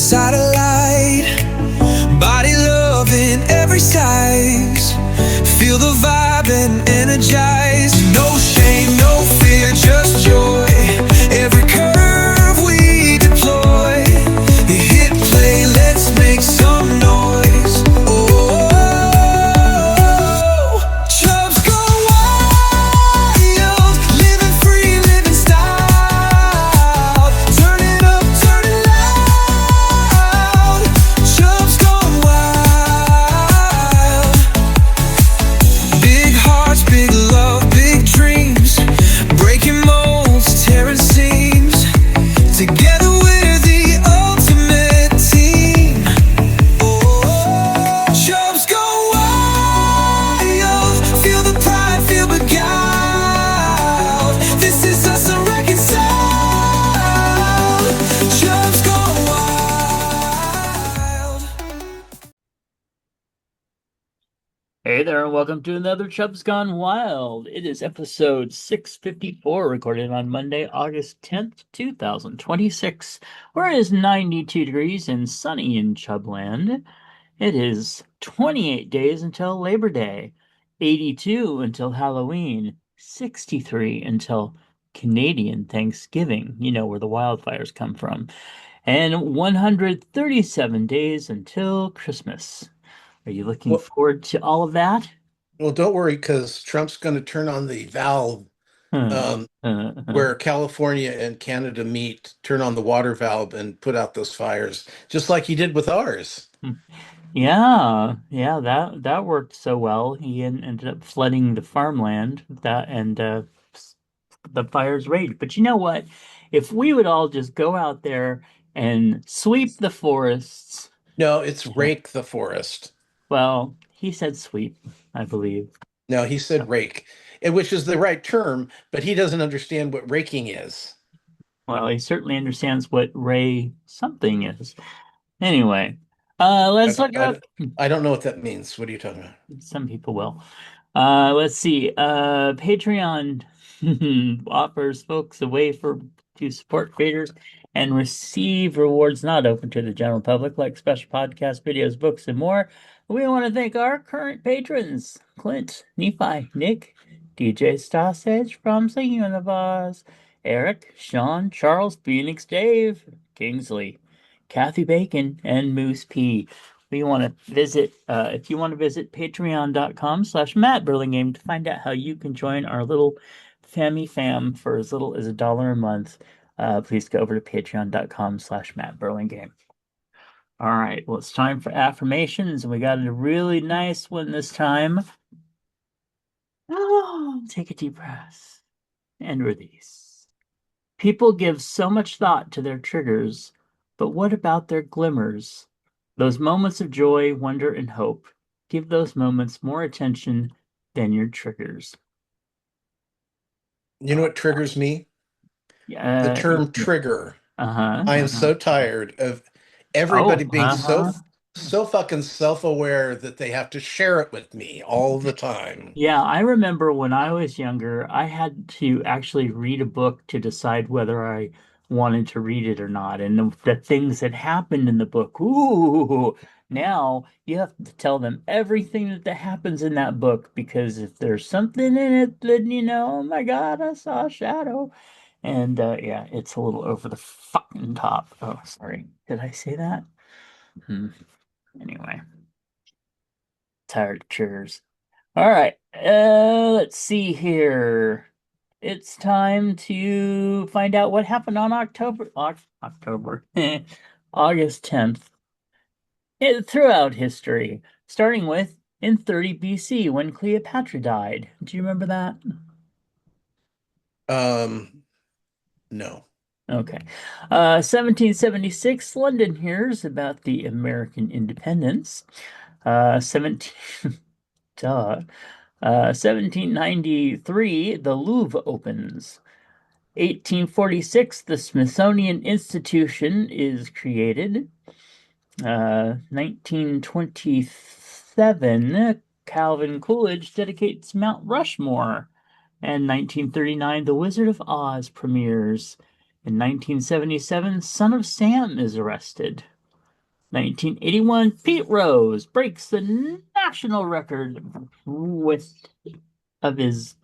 satellite. Body love in every size. Feel the vibe and energize. No shame, no fear, just joy. Every curve we deploy. Hit play, let's make some noise. Oh, Chubs go wild. Living free, living style. Turn it up, turn it loud. Chubs gone wild. Big hearts, big love, big dreams. Breaking molds, tearing seams. Together we're the ultimate team. Oh, Chubs go wild. Feel the pride, feel beguiled. This is us unreconciled. Chubs go wild. Hey there, and welcome to another Chubs Gone Wild. It is episode 654, recorded on Monday, August 10th, 2026, where it is 92 degrees and sunny in Chubland. It is 28 days until Labor Day, 82 until Halloween, 63 until Canadian Thanksgiving, you know where the wildfires come from, and 137 days until Christmas. Are you looking Well, forward to all of that? well, don't worry, because Trump's going to turn on the valve where California and Canada meet, turn on the water valve and put out those fires, just like he did with ours. Yeah, that worked so well. He ended up flooding the farmland and the fires raged. But you know what? If we would all just go out there and sweep the forests, No, it's rake the forest. well, he said sweep, I believe. No, he said rake, which is the right term, but he doesn't understand what raking is. Well, he certainly understands what Ray something is. Anyway, I let's look don't, it up. I don't know what that means. What are you talking about? Some people will. Let's see. Patreon offers folks a way to support creators and receive rewards not open to the general public, like special podcasts, videos, books, and more. We want to thank our current patrons: Clint, Nephi, Nick, DJ Stossage from Singing in the Vase, Eric, Sean, Charles, Phoenix, Dave, Kingsley, Kathy Bacon, and Moose P. We want to visit, if you want to visit patreon.com/Matt Burlingame to find out how you can join our little fammy fam for as little as $1 a month, please go over to patreon.com/Matt Burlingame. All right, well, it's time for affirmations, and we got a really nice one this time. Oh, take a deep breath and release. People give so much thought to their triggers, but what about their glimmers? Those moments of joy, wonder, and hope. Give those moments more attention than your triggers. You know what triggers me? The term trigger. I am so tired of everybody being so fucking self-aware that they have to share it with me all the time. Yeah, I remember when I was younger, I had to actually read a book to decide whether I wanted to read it or not. And the things that happened in the book, ooh, now you have to tell them everything that happens in that book, because if there's something in it, then oh my God, I saw a shadow. And yeah, it's a little over the fucking top. Oh, sorry. Did I say that? Anyway, tired of triggers. All right, let's see here. It's time to find out what happened on August 10th throughout history, starting with in 30 BC when Cleopatra died. Do you remember that? No. Okay. 1776, London hears about the American independence. 1793, the Louvre opens. 1846, the Smithsonian Institution is created. 1927, Calvin Coolidge dedicates Mount Rushmore. And 1939, The Wizard of Oz premieres. In 1977, Son of Sam is arrested. 1981, Pete Rose breaks the national record with of his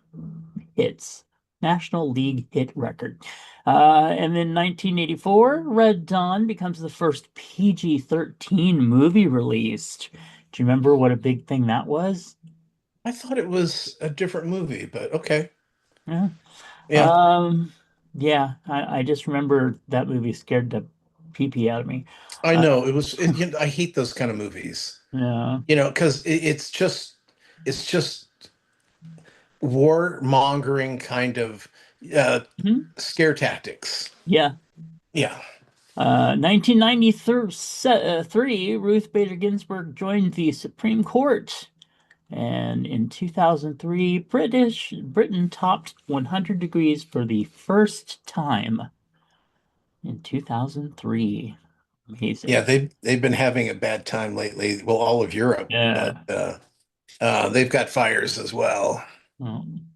hits, National League hit record. And then 1984, Red Dawn becomes the first PG-13 movie released. Do you remember what a big thing that was? I thought it was a different movie, but okay. Yeah. Yeah, Um, yeah, I just remember that movie scared the pee-pee out of me. I Uh, know it was. I hate those kind of movies. yeah. Because it's just war-mongering kind of uh, Mhm. scare tactics. Yeah. Yeah. 1993, Ruth Bader Ginsburg joined the Supreme Court. And in 2003, Britain topped 100 degrees for the first time in 2003. Yeah, Amazing. they've been having a bad time lately. Well, all of Europe, but Yeah. they've got fires as well. Um,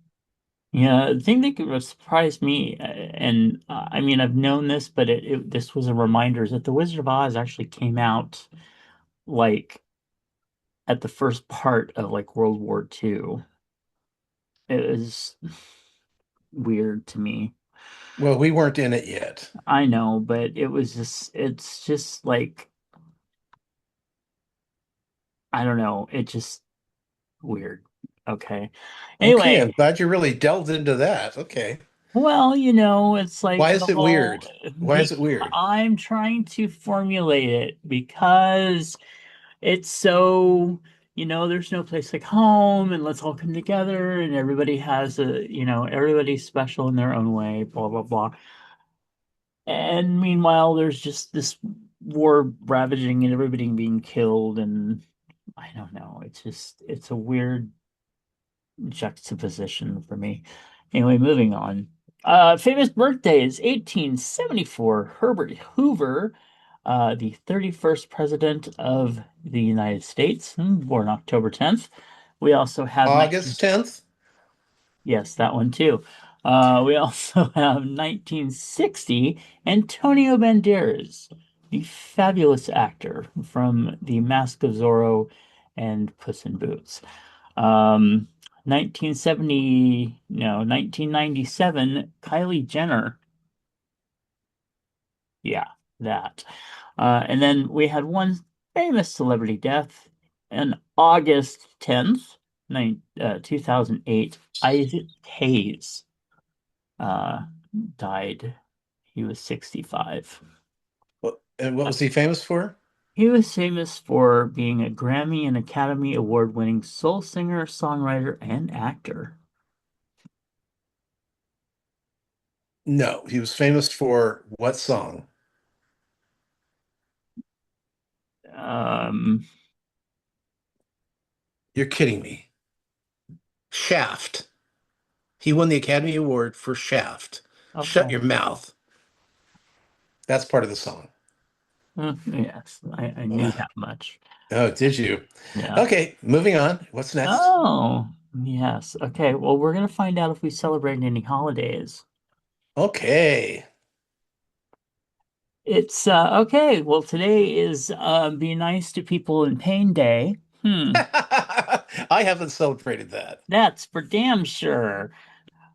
yeah, the thing that could surprise me, and I mean, I've known this, but this was a reminder, is that The Wizard of Oz actually came out like at the first part of like World War II. It was weird to me. Well, we weren't in it yet. I know, but it's just like, I don't know. It just weird. Okay. Okay, Anyway, I'm glad you really delved into that. Okay. well, it's like Why the is it whole, weird? Why is it weird? I'm trying to formulate it because it's so, there's no place like home and let's all come together and everybody has everybody's special in their own way, blah, blah, blah. And meanwhile, there's just this war ravaging and everybody being killed. And I don't know. It's a weird juxtaposition for me. Anyway, moving on. Famous birthdays 1874, Herbert Hoover, the 31st president of the United States, born October 10th. We also have 19, August 10th? yes, that one too. We also have 1960, Antonio Banderas, the fabulous actor from The Mask of Zorro and Puss in Boots. 1970, no, 1997, Kylie Jenner. Yeah, that. And then we had one famous celebrity death on August 10th, 2008. Isaac Hayes uh, died. He was 65. And what was he famous for? He was famous for being a Grammy and Academy Award winning soul singer, songwriter, and actor. No, he was famous for what song? Um, You're kidding me. Shaft. He won the Academy Award for Shaft. Shut okay. your mouth. That's part of the song. Yes, I knew that much. Oh, did you? Yeah. Okay, moving on. What's next? Oh, yes. Okay. Well, we're gonna find out if we celebrate any holidays. Okay. It's okay. Well, today is Be Nice to People in Pain Day. I haven't celebrated that. That's for damn sure.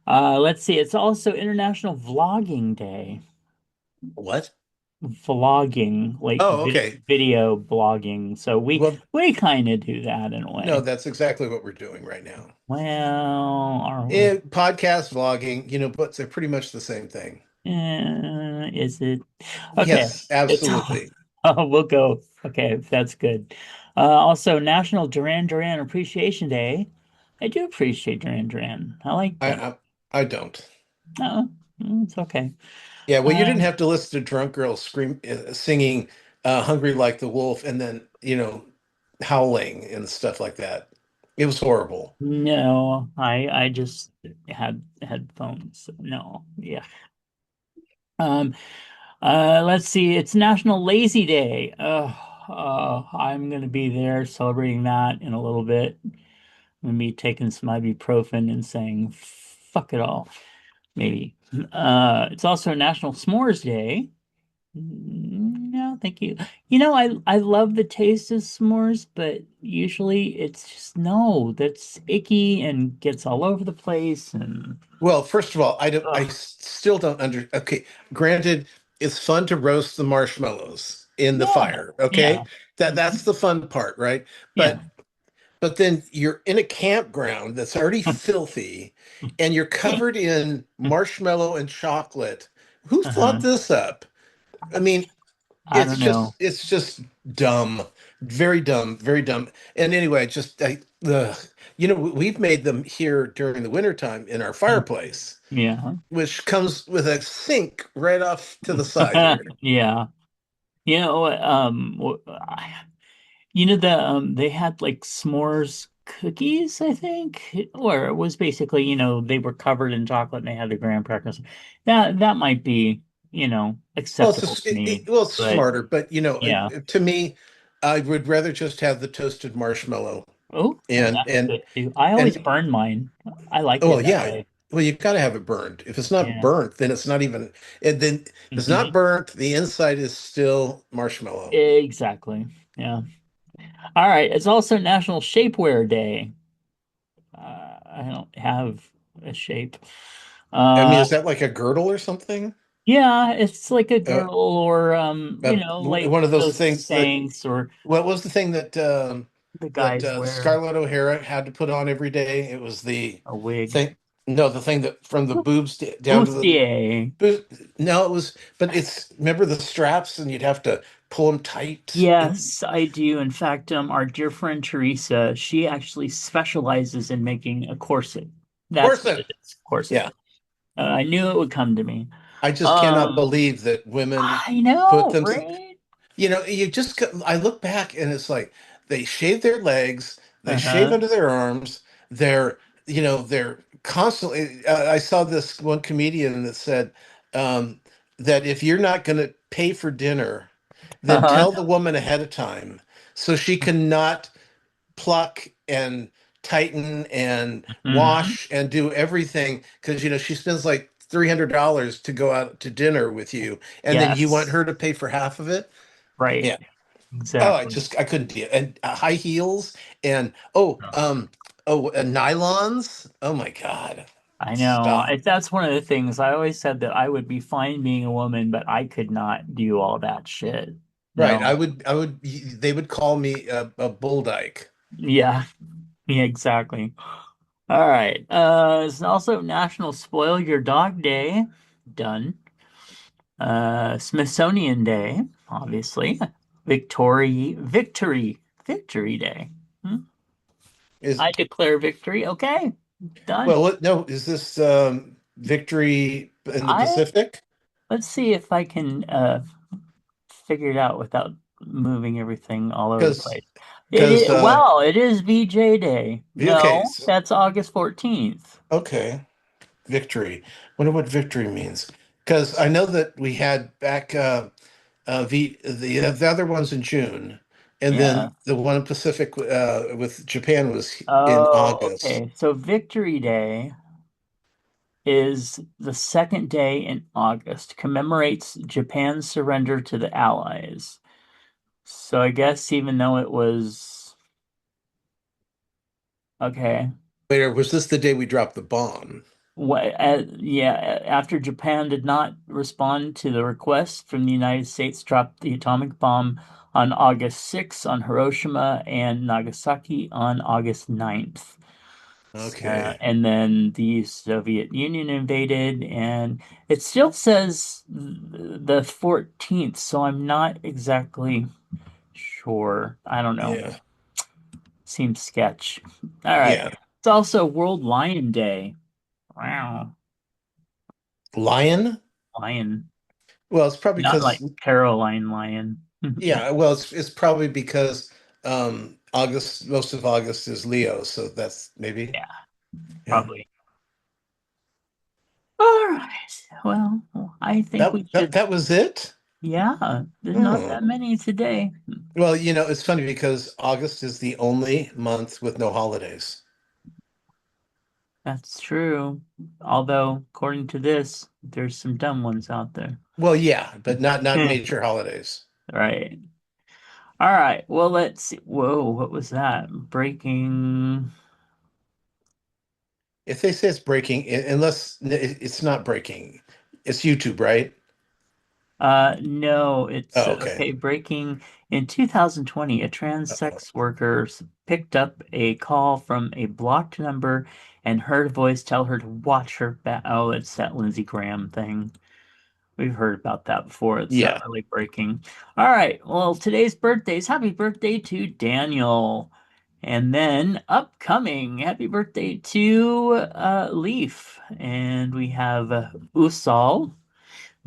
Let's see. It's also International Vlogging Day. What? Vlogging, like Oh, okay. video blogging. So we Well, we kind of do that in a no, way. that's exactly what we're doing right now. Well, are we? Podcast vlogging, but they're pretty much the same thing. Is it? Okay. Yes, It's absolutely. oh, we'll go. Okay, that's good. Also, National Duran Duran Appreciation Day. I do appreciate Duran Duran. I like I, them. I I don't. Oh, it's okay. Yeah, well, you didn't Um, have to listen to drunk girls singing "Hungry Like the Wolf" and then howling and stuff like that. It was horrible. no, I just had headphones. So no, yeah. Um, let's see. It's National Lazy Day. I'm gonna be there celebrating that in a little bit. I'm gonna be taking some ibuprofen and saying "fuck it all." Maybe. It's also National S'mores Day. No, thank you. You know, I love the taste of s'mores, but usually it's just no, that's icky and gets all over the place and Well, first of all, ugh. still don't okay, granted, it's fun to roast the marshmallows in the Yeah. fire, okay? Yeah. That's the fun part, right? Yeah. But then you're in a campground that's already filthy and you're covered in marshmallow and chocolate. Who thought Uh-huh. this up? I mean, I don't know. it's just dumb, very dumb, very dumb. And anyway, we've made them here during the wintertime in our fireplace, Yeah. which comes with a sink right off to the side here. Yeah. You know what, you know the they had like s'mores cookies, I think, or it was basically, they were covered in chocolate and they had the graham crackers. That might be, Well, acceptable to me. it's But smarter, but yeah. to me, I would rather just have the toasted marshmallow Oh, well, and that's good too. I always and burn mine. I like oh it that yeah, way. well you've got to have it burned. If it's not Yeah. burnt, then it's not even. And then if it's not Hmm. burnt, the inside is still marshmallow. Exactly. Yeah. All right. It's also National Shapewear Day. I don't have a shape. I mean, Uh, is that like a girdle or something? yeah, it's like a Uh, girdle or like One of those those things that Spanx or what was the thing that the guys wear Scarlett O'Hara had to put on every day? It was the a wig. thing. No, the thing that from the boobs down to the Bustier. no, it was. But it's remember the straps, and you'd have to pull them tight. Yes, I do. In fact, our dear friend Teresa, she actually specializes in making a corset. That's what Corset. it is, corset. Yeah, I knew it would come to me. I just cannot Um, believe that women I put know, them. right? I look back and it's like they shave their legs, they shave Uh-huh. under their arms, they're constantly. I saw this one comedian that said um, that if you're not going to pay for dinner, then Uh-huh. tell the woman ahead of time so she cannot pluck and tighten and Hmm. wash and do everything because she spends like $300 to go out to dinner with you, and then you want Yes, her to pay for half of it. right. Yeah. Oh, Exactly. I couldn't do it. And high heels and nylons. Oh my God. I know. Stop. That's one of the things I always said that I would be fine being a woman, but I could not do all that shit. Right. No. They would call me a bull dyke. Yeah. Yeah, exactly. All right. It's also National Spoil Your Dog Day. Done. Smithsonian Day, obviously. Victory Day. Hmm? Is I declare victory. Okay. Done. no, is this victory in the I Pacific? Let's see if I can figure it out without moving everything all over the Because place. It is, uh well, it is VJ Day. okay, No, that's August 14th. okay. Victory. Wonder what victory means. Because I know that we had back the other one's in June, and Yeah. then the one in Pacific with Japan was in Oh, August. okay. So Victory Day is the second day in August, commemorates Japan's surrender to the Allies. So I guess even though it was okay, Wait, or was this the day we dropped the bomb? yeah, after Japan did not respond to the request from the United States, dropped the atomic bomb on August 6th on Hiroshima and Nagasaki on August 9th. Okay. And then the Soviet Union invaded, and it still says the 14th, so I'm not exactly sure. I don't know. Yeah. Seems sketch. All right. Yeah. It's also World Lion Day. Wow. Lion? Lion. Well, it's probably Not because like Caroline Lion. yeah, well, it's probably because August, most of August is Leo, so that's maybe. Yeah, Yeah. probably. All right. Well, I think we should. That was it? Yeah, there's not Hmm. that many today. Well, it's funny because August is the only month with no holidays. That's true. Although, according to this, there's some dumb ones out there. Well, yeah, but not major holidays. Right. All right. Well, let's see. Whoa, what was that? Breaking. If they say it's breaking, unless it's not breaking, it's YouTube, right? No, it's Oh, okay. okay. Breaking in 2020, a trans Uh-oh. sex worker picked up a call from a blocked number and heard a voice tell her to watch her back. Oh, it's that Lindsey Graham thing. We've heard about that before. It's Yeah. really breaking. All right. Well, today's birthdays. Happy birthday to Daniel. And then upcoming, happy birthday to Leaf. And we have Usal,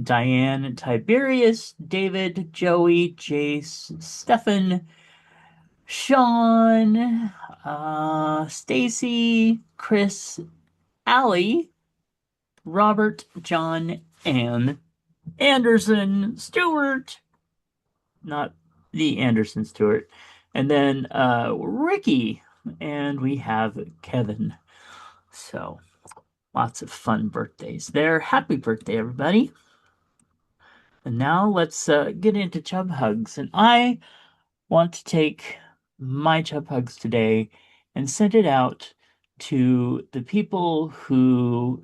Diane, Tiberius, David, Joey, Jace, Stefan, Sean, Stacy, Chris, Allie, Robert, John, and Anderson Stewart, not the Anderson Stewart, and then Ricky, and we have Kevin. So lots of fun birthdays there. Happy birthday, everybody. And now let's get into Chub Hugs. And I want to take my Chub Hugs today and send it out to the people who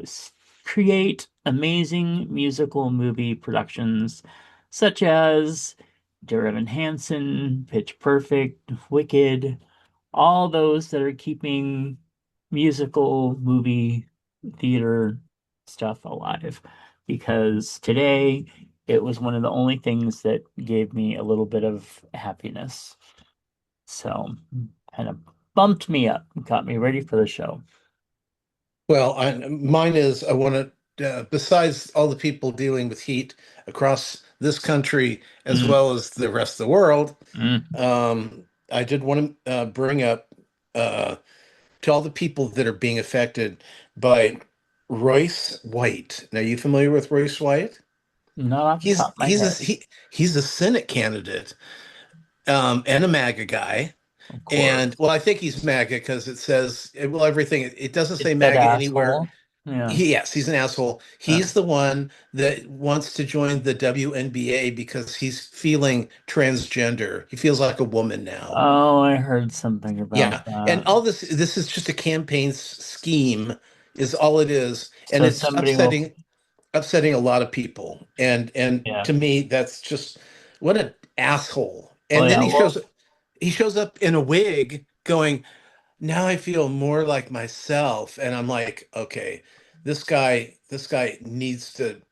create amazing musical movie productions, such as Dear Evan Hansen, Pitch Perfect, Wicked, all those that are keeping musical movie theater stuff alive. Because today it was one of the only things that gave me a little bit of happiness. So, kind of bumped me up, got me ready for the show. Well, mine is I want to, besides all the people dealing with heat across this country as Mm, well as the rest of the world, mm. I did want to bring up uh, to all the people that are being affected by Royce White. Now, you familiar with Royce White? Not off the top He's of my he's head, a he's a Senate candidate, and a MAGA guy. of And course. well, I think he's MAGA because it says well everything. It doesn't It say said MAGA anywhere. asshole. Yeah. Yes, he's an asshole. He's the one that wants to join the WNBA because he's feeling transgender. He feels like a woman now. Oh, I heard something Yeah, about and that. all this is just a campaign scheme, is all it is, and So it's somebody will, upsetting a lot of people. And yeah. to me, that's just what an asshole. Oh, And then yeah. Well, he shows up in a wig, going, "Now I feel more like myself," and I'm like, okay, this guy needs to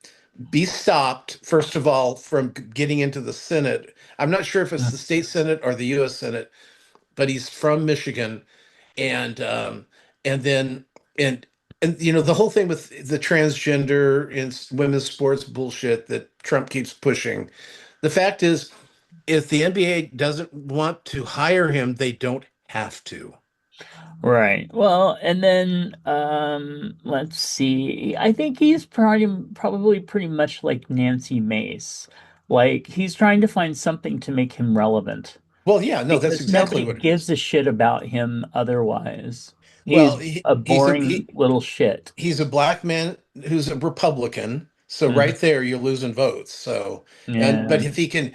be stopped, first of all, from getting into the Senate. I'm not sure if it's the state Senate or the U.S. Senate, but he's from Michigan, and and then and you know the whole thing with the transgender in women's sports bullshit that Trump keeps pushing. The fact is, if the NBA doesn't want to hire him, they don't have to. right. Well, and then let's see. I think he's probably pretty much like Nancy Mace. Like he's trying to find something to make him relevant Well, yeah, no, that's because exactly nobody what it gives is. a shit about him otherwise. He's Well, a boring little shit. he's a black man who's a Republican. So Mm, right there, you're losing votes. So, and yeah. but if he can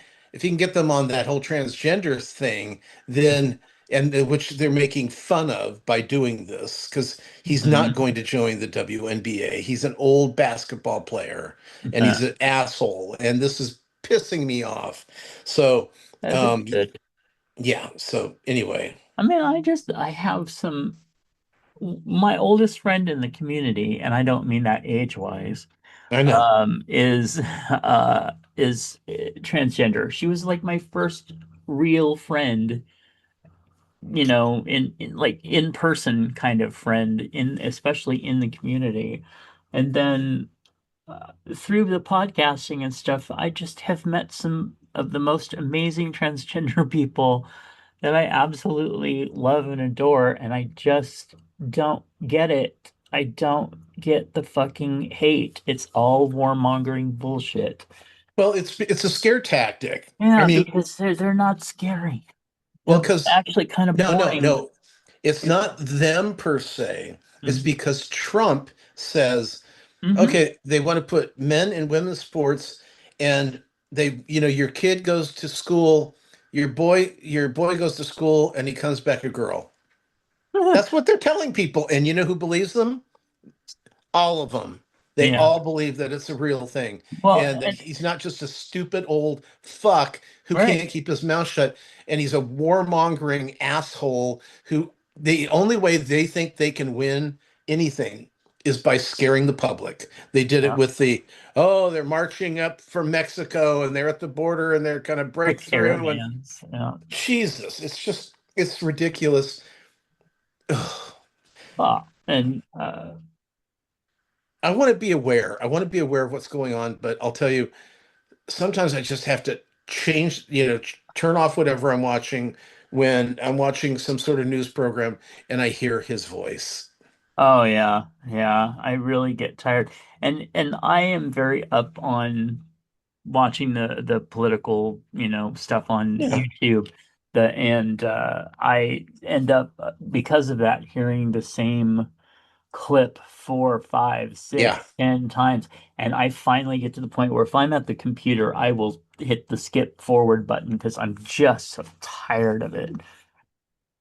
get them on that whole transgender thing, then which they're making fun of by doing this, because he's not Mm, going to join the WNBA. He's an old basketball player and he's an asshole, and this is pissing me off. So, as it um, should. yeah. So anyway, I mean, I have my oldest friend in the community, and I don't mean that age-wise, I know. is transgender. She was like my first real friend, in like in person kind of friend in especially in the community. And then through the podcasting and stuff, I just have met some of the most amazing transgender people that I absolutely love and adore, and I just don't get it. I don't get the fucking hate. It's all warmongering bullshit. Well, it's a scare tactic. I Yeah, mean, because they're not scary. well, They're because actually kind of boring. no, it's not them per se. It's Mm-hmm. because Trump says, Mm-hmm. okay, they want to put men in women's sports and your kid goes to school, your boy goes to school and he comes back a girl. That's what they're telling people. And you know who believes them? All of them. They Yeah. all believe that it's a real thing Well, and that he's not just a stupid old fuck who right. can't keep his mouth shut. And he's a warmongering asshole who the only way they think they can win anything is by scaring the public. They did it Yeah. with they're marching up from Mexico and they're at the border and they're going to The break through. And caravans. Yeah. Jesus, it's ridiculous. And I want to be aware. I want to be aware of what's going on, but I'll tell you, sometimes I just have to change, turn off whatever I'm watching when I'm watching some sort of news program and I hear his voice. oh yeah, yeah. I really get tired. And I am very up on watching the political, stuff on Yeah. YouTube. And I end up because of that hearing the same clip four, five, Yeah. six, 10 times. And I finally get to the point where if I'm at the computer, I will hit the skip forward button because I'm just so tired of it.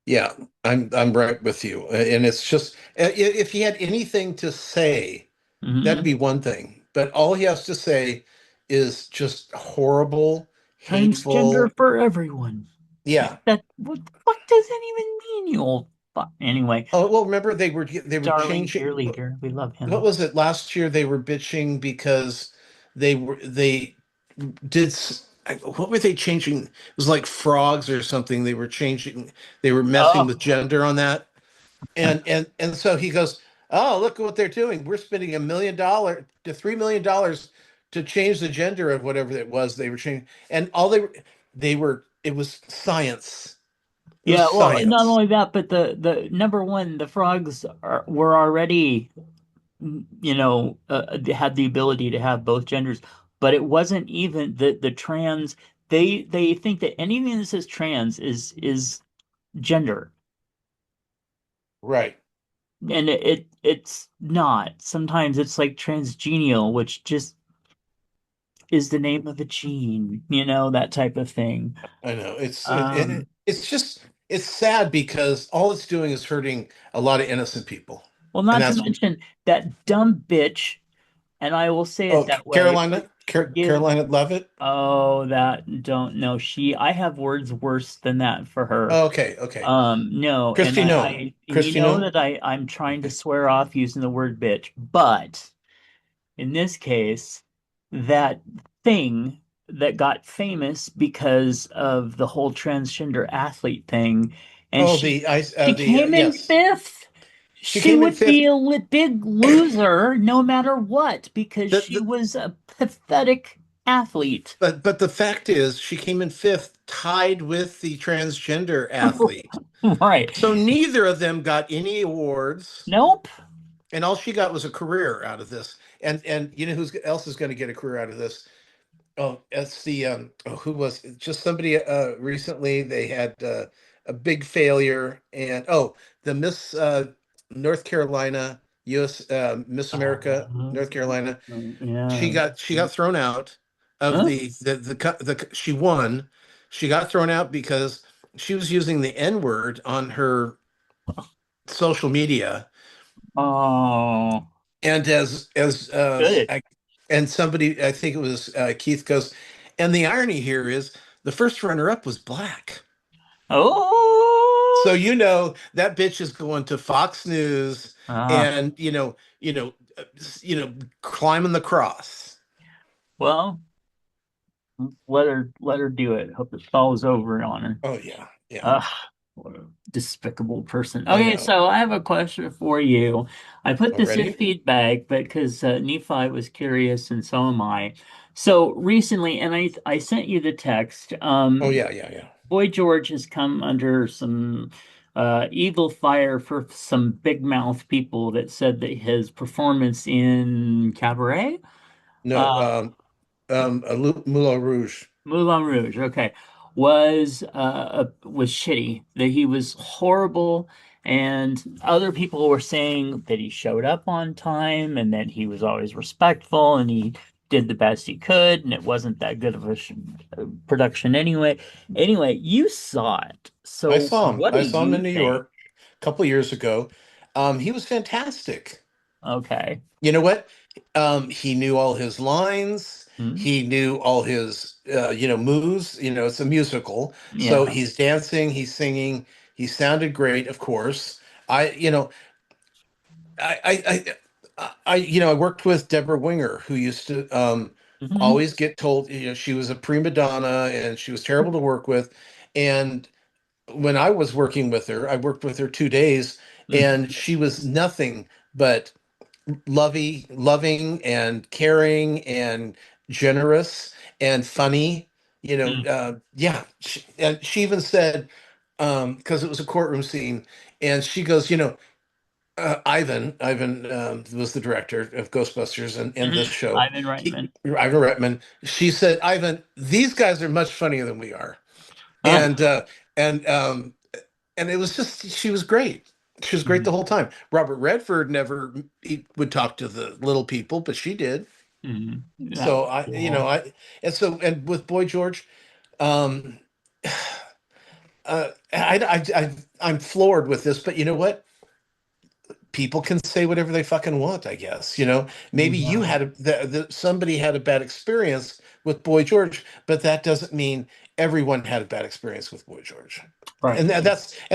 Yeah. I'm right with you. And it's just if he had anything to say, that'd Hmm. be one thing. But all he has to say is just horrible, Transgender hateful. for everyone. Yeah. What the fuck does that even mean, you old fuck? Anyway, Oh, well, remember they were darling changing. dear leader, we love What him. was it last year? They were bitching because they did what were they changing? It was like frogs or something. They were messing with Oh, gender on that. And so he goes, "Oh, look at what they're doing. We're spending $1 million to $3 million to change the gender of whatever it was they were changing." And all they were it was science. It was yeah. Well, not science. only that, but the number one, the frogs were already, they had the ability to have both genders, but it wasn't even the trans. They think that anything that says trans is gender, Right. and it's not. Sometimes it's like transgenial, which just is the name of a gene, that type of thing. I know. Um, It's sad because all it's doing is hurting a lot of innocent people. well, And not to that's mention that dumb bitch, and I will say it oh, that way, give, Carolina Levitt. oh, that don't know. I have words worse than that for her. Oh, okay, okay. No, and Christy no. and you Christy know no. that I'm trying to Okay. swear off using the word bitch, but in this case, that thing that got famous because of the whole transgender athlete thing, and Oh, she came in yes. fifth. She She came in would be fifth. a big loser no matter what because The, she the, was a pathetic athlete. but the fact is she came in fifth, tied with the transgender athlete. Right. So neither of them got any awards. Nope. And all she got was a career out of this. And you know who else is going to get a career out of this? Oh, it's the who was it? Just somebody recently they had a big failure and the Miss North Carolina US Miss America North Carolina she Yeah. got thrown out of Huh? she won. She got thrown out because she was using the N-word on her social media. Oh, And good. and somebody, I think it was Keith goes, and the irony here is the first runner-up was black. So Oh. that bitch is going to Fox News Uh, and climbing the cross. well, let her do it. Hope it falls over on her. Oh yeah, yeah, Ugh, what a despicable person. I Okay, know. so I have a question for you. I put this in Already? feedback, but because Nephi was curious and so am I. So recently, and I sent you the text. Oh yeah, yeah, yeah. Boy George has come under some evil fire for some big mouth people that said that his performance in Cabaret, No, uh, Moulin Rouge. Moulin Rouge, okay, was shitty. That he was horrible, and other people were saying that he showed up on time and that he was always respectful, and he did the best he could, and it wasn't that good of a production anyway. Anyway, you saw it. I So saw him. what do I saw him you in New think? York a couple years ago. He was fantastic. Okay. You know what? He knew all his lines. Hmm? He knew all his, moves. It's a musical, so Yeah. he's dancing, he's singing. He sounded great, of course. I, you know, I worked with Deborah Winger, who used to Hmm. always get told, she was a prima donna and she was terrible to work with. And when I was working with her, I worked with her 2 days, and she was nothing but loving and caring and generous and funny. Yeah. And she even said, because it was a courtroom scene, and she goes, Ivan was the director of Ghostbusters and this show. Ivan Reitman. Ivan Reitman. She said, Ivan, these guys are much funnier than we are. Huh? And and um, and it was just she was great. She was great the Mhm. whole time. Robert Redford never he would talk to the little people, but she did. Mhm. That So was I, cool. and with Boy George, um, I'm floored with this, but you know what? People can say whatever they fucking want, I guess. Maybe you Yeah. had somebody had a bad experience with Boy George, but that doesn't mean everyone had a bad experience with Boy George. Right. And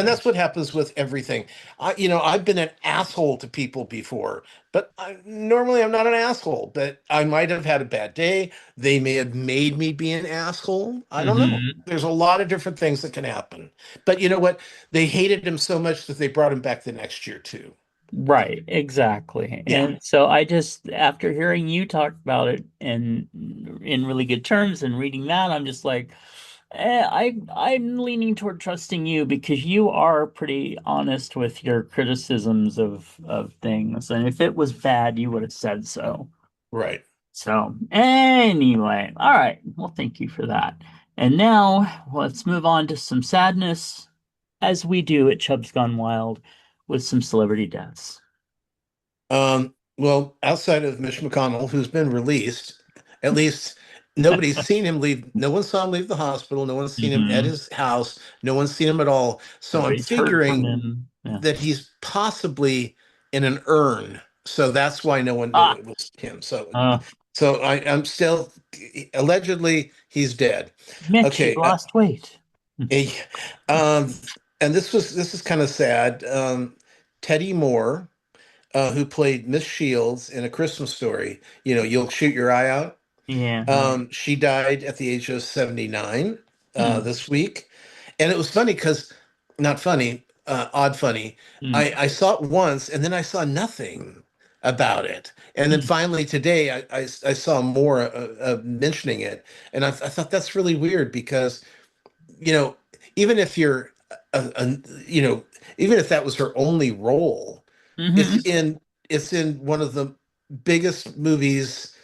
that's what happens with everything. I've been an asshole to people before, but normally I'm not an asshole. But I might have had a bad day. They may have made me be an asshole. I don't know. Hmm. There's a lot of different things that can happen. But you know what? They hated him so much that they brought him back the next year too. Right, exactly. Yeah, And so I just, after hearing you talk about it and in really good terms and reading that, I'm just like, I'm leaning toward trusting you because you are pretty honest with your criticisms of things. And if it was bad, you would have said so. right. So anyway, all right. Well, thank you for that. And now let's move on to some sadness, as we do at Chubb's Gone Wild, with some celebrity deaths. Well, outside of Mitch McConnell, who's been released, at least nobody's seen him leave. No one saw him leave the hospital. No one's seen him at Hmm. his house. No one's seen him at all. So I'm Nobody's heard from figuring him. Yeah. that he's possibly in an urn. So that's why no one knew Ah, it was him. So, uh, so I'm still allegedly he's dead. Mitch, you've Okay. lost weight. Eh, um, and this is kind of sad. Teddy Moore, who played Miss Shields in A Christmas Story. You'll shoot your eye out. Yeah. Yeah. She died at the age of 79 Hmm. this week. And it was funny because, not funny, odd funny. Hmm. I saw it once and then I saw nothing about it. And then Hmm. finally today I saw more mentioning it. And I thought that's really weird because, you know, even if you're, a, a, you know, even if that was her only role, it's Hmm. in it's in one of the biggest movies,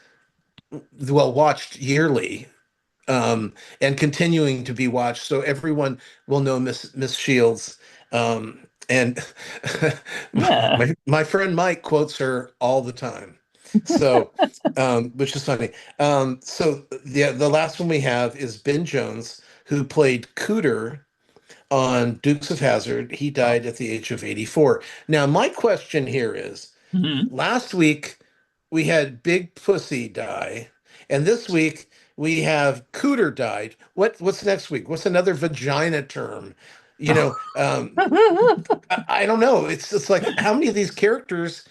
well, watched yearly, and continuing to be watched. So everyone will know Miss Shields. And Yeah. my friend Mike quotes her all the time. So, which is funny. So the last one we have is Ben Jones, who played Cooter on Dukes of Hazzard. He Oh. died at the age of 84. Now, my question here is, Hmm. last week we had Big Pussy die, and this week we have Cooter died. What's next week? What's another vagina term? I don't know. It's just like, how many of these characters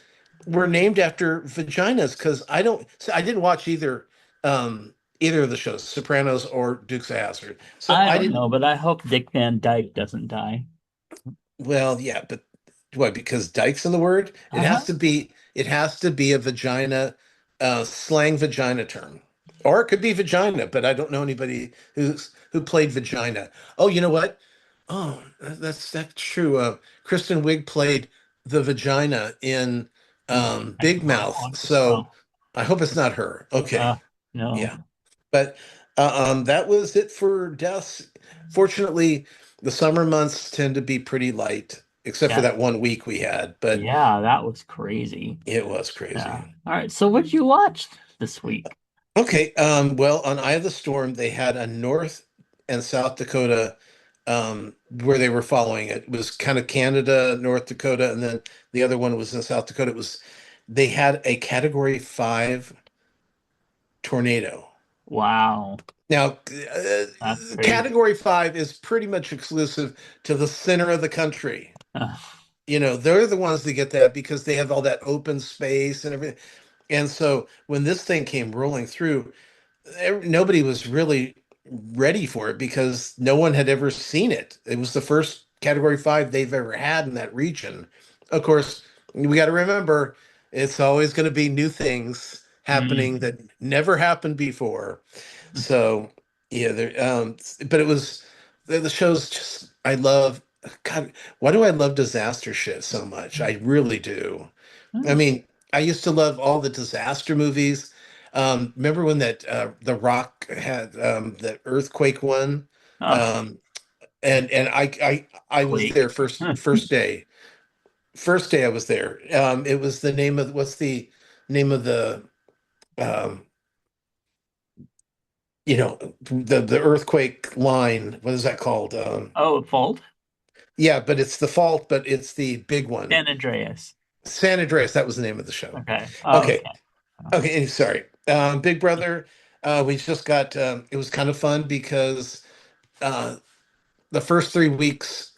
were named after vaginas? Because I didn't watch either of the shows, Sopranos or Dukes of Hazzard. So I I don't didn't. know, but I hope Dick Van Dyke doesn't die. Well, yeah, but why? Because Dyke's in the word? It has Uh-huh. to be. It has to be a vagina, slang vagina term, or it could be vagina. But I don't know anybody who played vagina. Oh, you know what? Oh, that's true. Kristen Wiig played the vagina in Big Mouth. So Oh, I hope it's not her. Okay, no. yeah. But that was it for deaths. Fortunately, the summer months tend to be pretty light, except for Yeah. that one week we had, but Yeah, that was crazy. it was Yeah. crazy. All right. So what did you watch this week? Okay. Well, on Eye of the Storm, they had a North and South Dakota where they were following it. It was kind of Canada, North Dakota, and then the other one was in South Dakota. They had a Category 5 tornado. Wow. Now, That's crazy. Category 5 is pretty much exclusive to the center of the country. Uh, They're the ones that get that because they have all that open space and everything. And so when this thing came rolling through, nobody was really ready for it because no one had ever seen it. It was the first Category 5 they've ever had in that region. Of course, we got to remember it's always going to be new things happening mm. that never happened before. So yeah, but it was the show's just I love God. Why do I love disaster shit so much? I really do. I mean, I used to love all the disaster movies. Remember when that The Rock had the earthquake one? Oh, Um, and I was there Quake. first day. First day I was there. It was the name of what's the name of the um, the earthquake line. What is that called? Oh, Fault? Yeah, but it's the fault, but it's the big one. San Andreas. San Andreas, that was the name of the show. Okay. Oh, Okay. okay. Oh, Okay, sorry. Big Brother, we just got, it was kind of fun because uh, the first 3 weeks,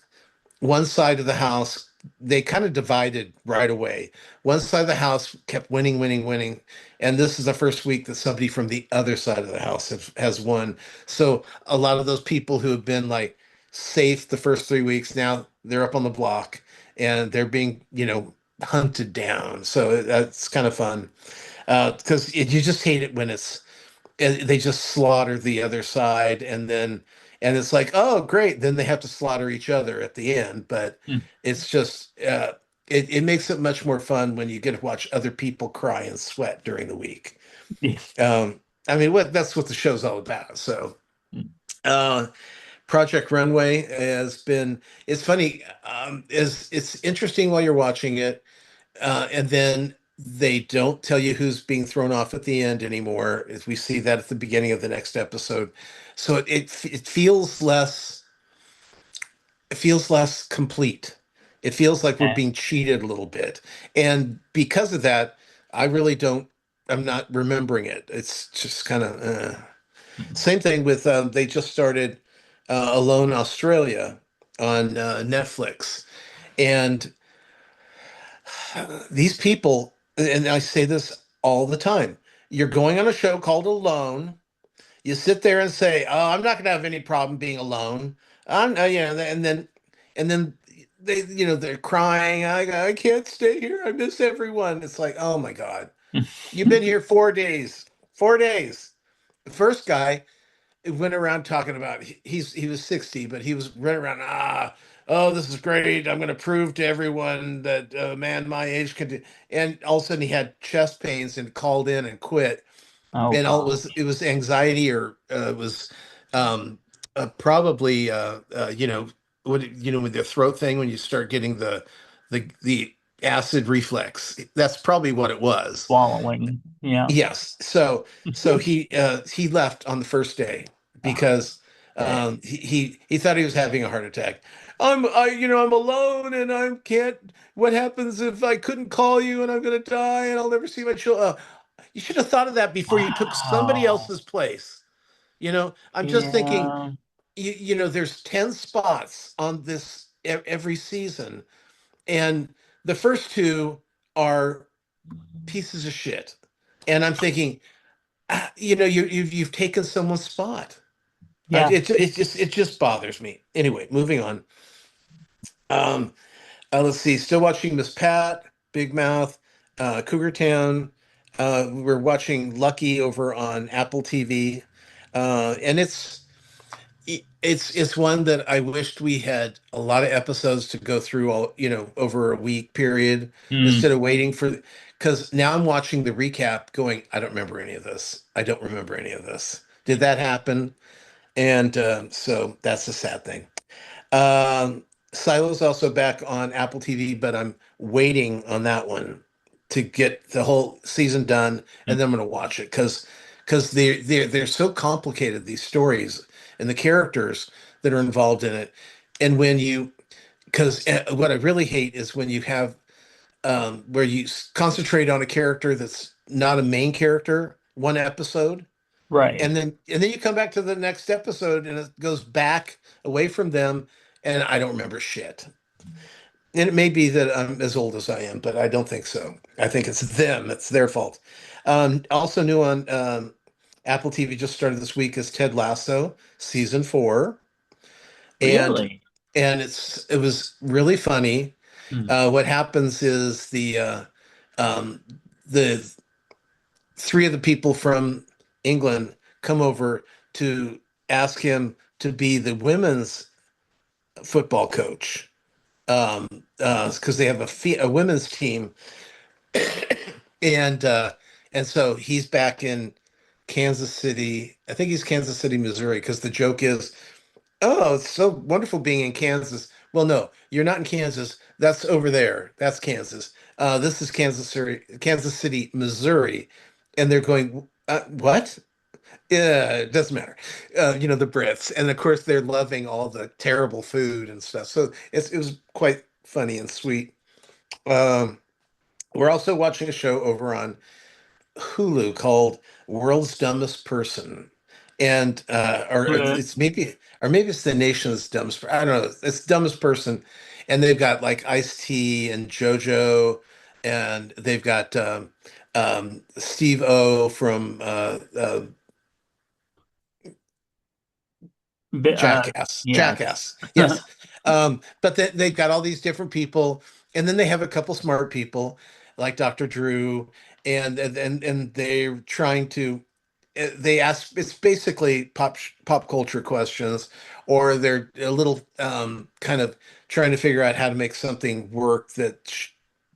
one side of the house, they kind of divided right away. One side of the house kept winning, winning, winning. And this is the first week that somebody from the other side of the house has won. So a lot of those people who have been like safe the first 3 weeks, now they're up on the block and they're being, hunted down. So that's kind of fun because you just hate it when they just slaughter the other side and it's like, oh great, then they have to slaughter each other at the end, but mm. it's just it makes it much more fun when you get to watch other people cry and sweat during the week. Yeah. I mean, that's what the show's all about. So Mm. uh Project Runway has been, it's funny, is it's interesting while you're watching it, and then they don't tell you who's being thrown off at the end anymore, as we see that at the beginning of the next episode. So it feels less complete. It feels like we're Okay. being cheated a little bit. And because of that, I really don't, I'm not remembering it. It's just kind of Mm. same thing with they just started Alone Australia on Netflix. And these people, and I say this all the time, you're going on a show called Alone. You sit there and say, "Oh, I'm not going to have any problem being alone." And then they're crying. I can't stay here. I miss everyone. It's like, oh my God, you've been here 4 days. 4 days. The first guy went around talking about he was 60, but he was running around, oh, this is great. I'm going to prove to everyone that a man my age can do. And all of a sudden he had chest pains and called in and quit. Oh And all God. it was anxiety, or it was um probably with the throat thing when you start getting the acid reflex. That's probably what it was. Swallowing. Yeah. Yes. So he left on the first day Oh, because okay. he thought he was having a heart attack. I'm alone and I can't. What happens if I couldn't call you and I'm gonna die and I'll never see my children? You should have thought of that before you took somebody Wow. else's place. I'm just thinking. Yeah. There's 10 spots on this every season, and the first two are pieces of shit. And I'm thinking, you've taken someone's spot. Yeah. It just bothers me. Anyway, moving on. Um, let's see. Still watching Miss Pat, Big Mouth, Cougar Town. We're watching Lucky over on Apple TV, and it's one that I wished we had a lot of episodes to go through all, over a week period Mm. instead of waiting because now I'm watching the recap going, I don't remember any of this. I don't remember any of this. Did that happen? And so that's a sad thing. Silo's also back on Apple TV, but I'm waiting on that one to get the whole season done, and then I'm going to watch it because they're so complicated, these stories and the characters that are involved in it. And when you, because what I really hate is when you have where you concentrate on a character that's not a main character one episode, Right. and then you come back to the next episode and it goes back away from them, and I don't remember shit. And it may be that I'm as old as I am, but I don't think so. I think it's them. It's their fault. Also new on Apple TV just started this week is Ted Lasso season 4, and Really? it was really funny. Hmm. What happens is um, the three of the people from England come over to ask him to be the women's football coach, because they have a women's team, and so he's back in Kansas City. I think he's Kansas City, Missouri, because the joke is, oh, it's so wonderful being in Kansas. Well, no, you're not in Kansas. That's over there. That's Kansas. This is Kansas City, Missouri. And they're going, what? Yeah, it doesn't matter. The Brits. And of course, they're loving all the terrible food and stuff. So it was quite funny and sweet. Um, we're also watching a show over on Hulu called World's Dumbest Person. And or Okay. it's maybe it's the nation's dumbest. I don't know. It's dumbest person, and they've got like Ice-T and JoJo, and they've got Steve O from Jackass. Yes. Jackass. Yes. But they've got all these different people, and then they have a couple smart people like Dr. Drew, and they're trying to they ask, it's basically pop culture questions, or they're a little kind of trying to figure out how to make something work that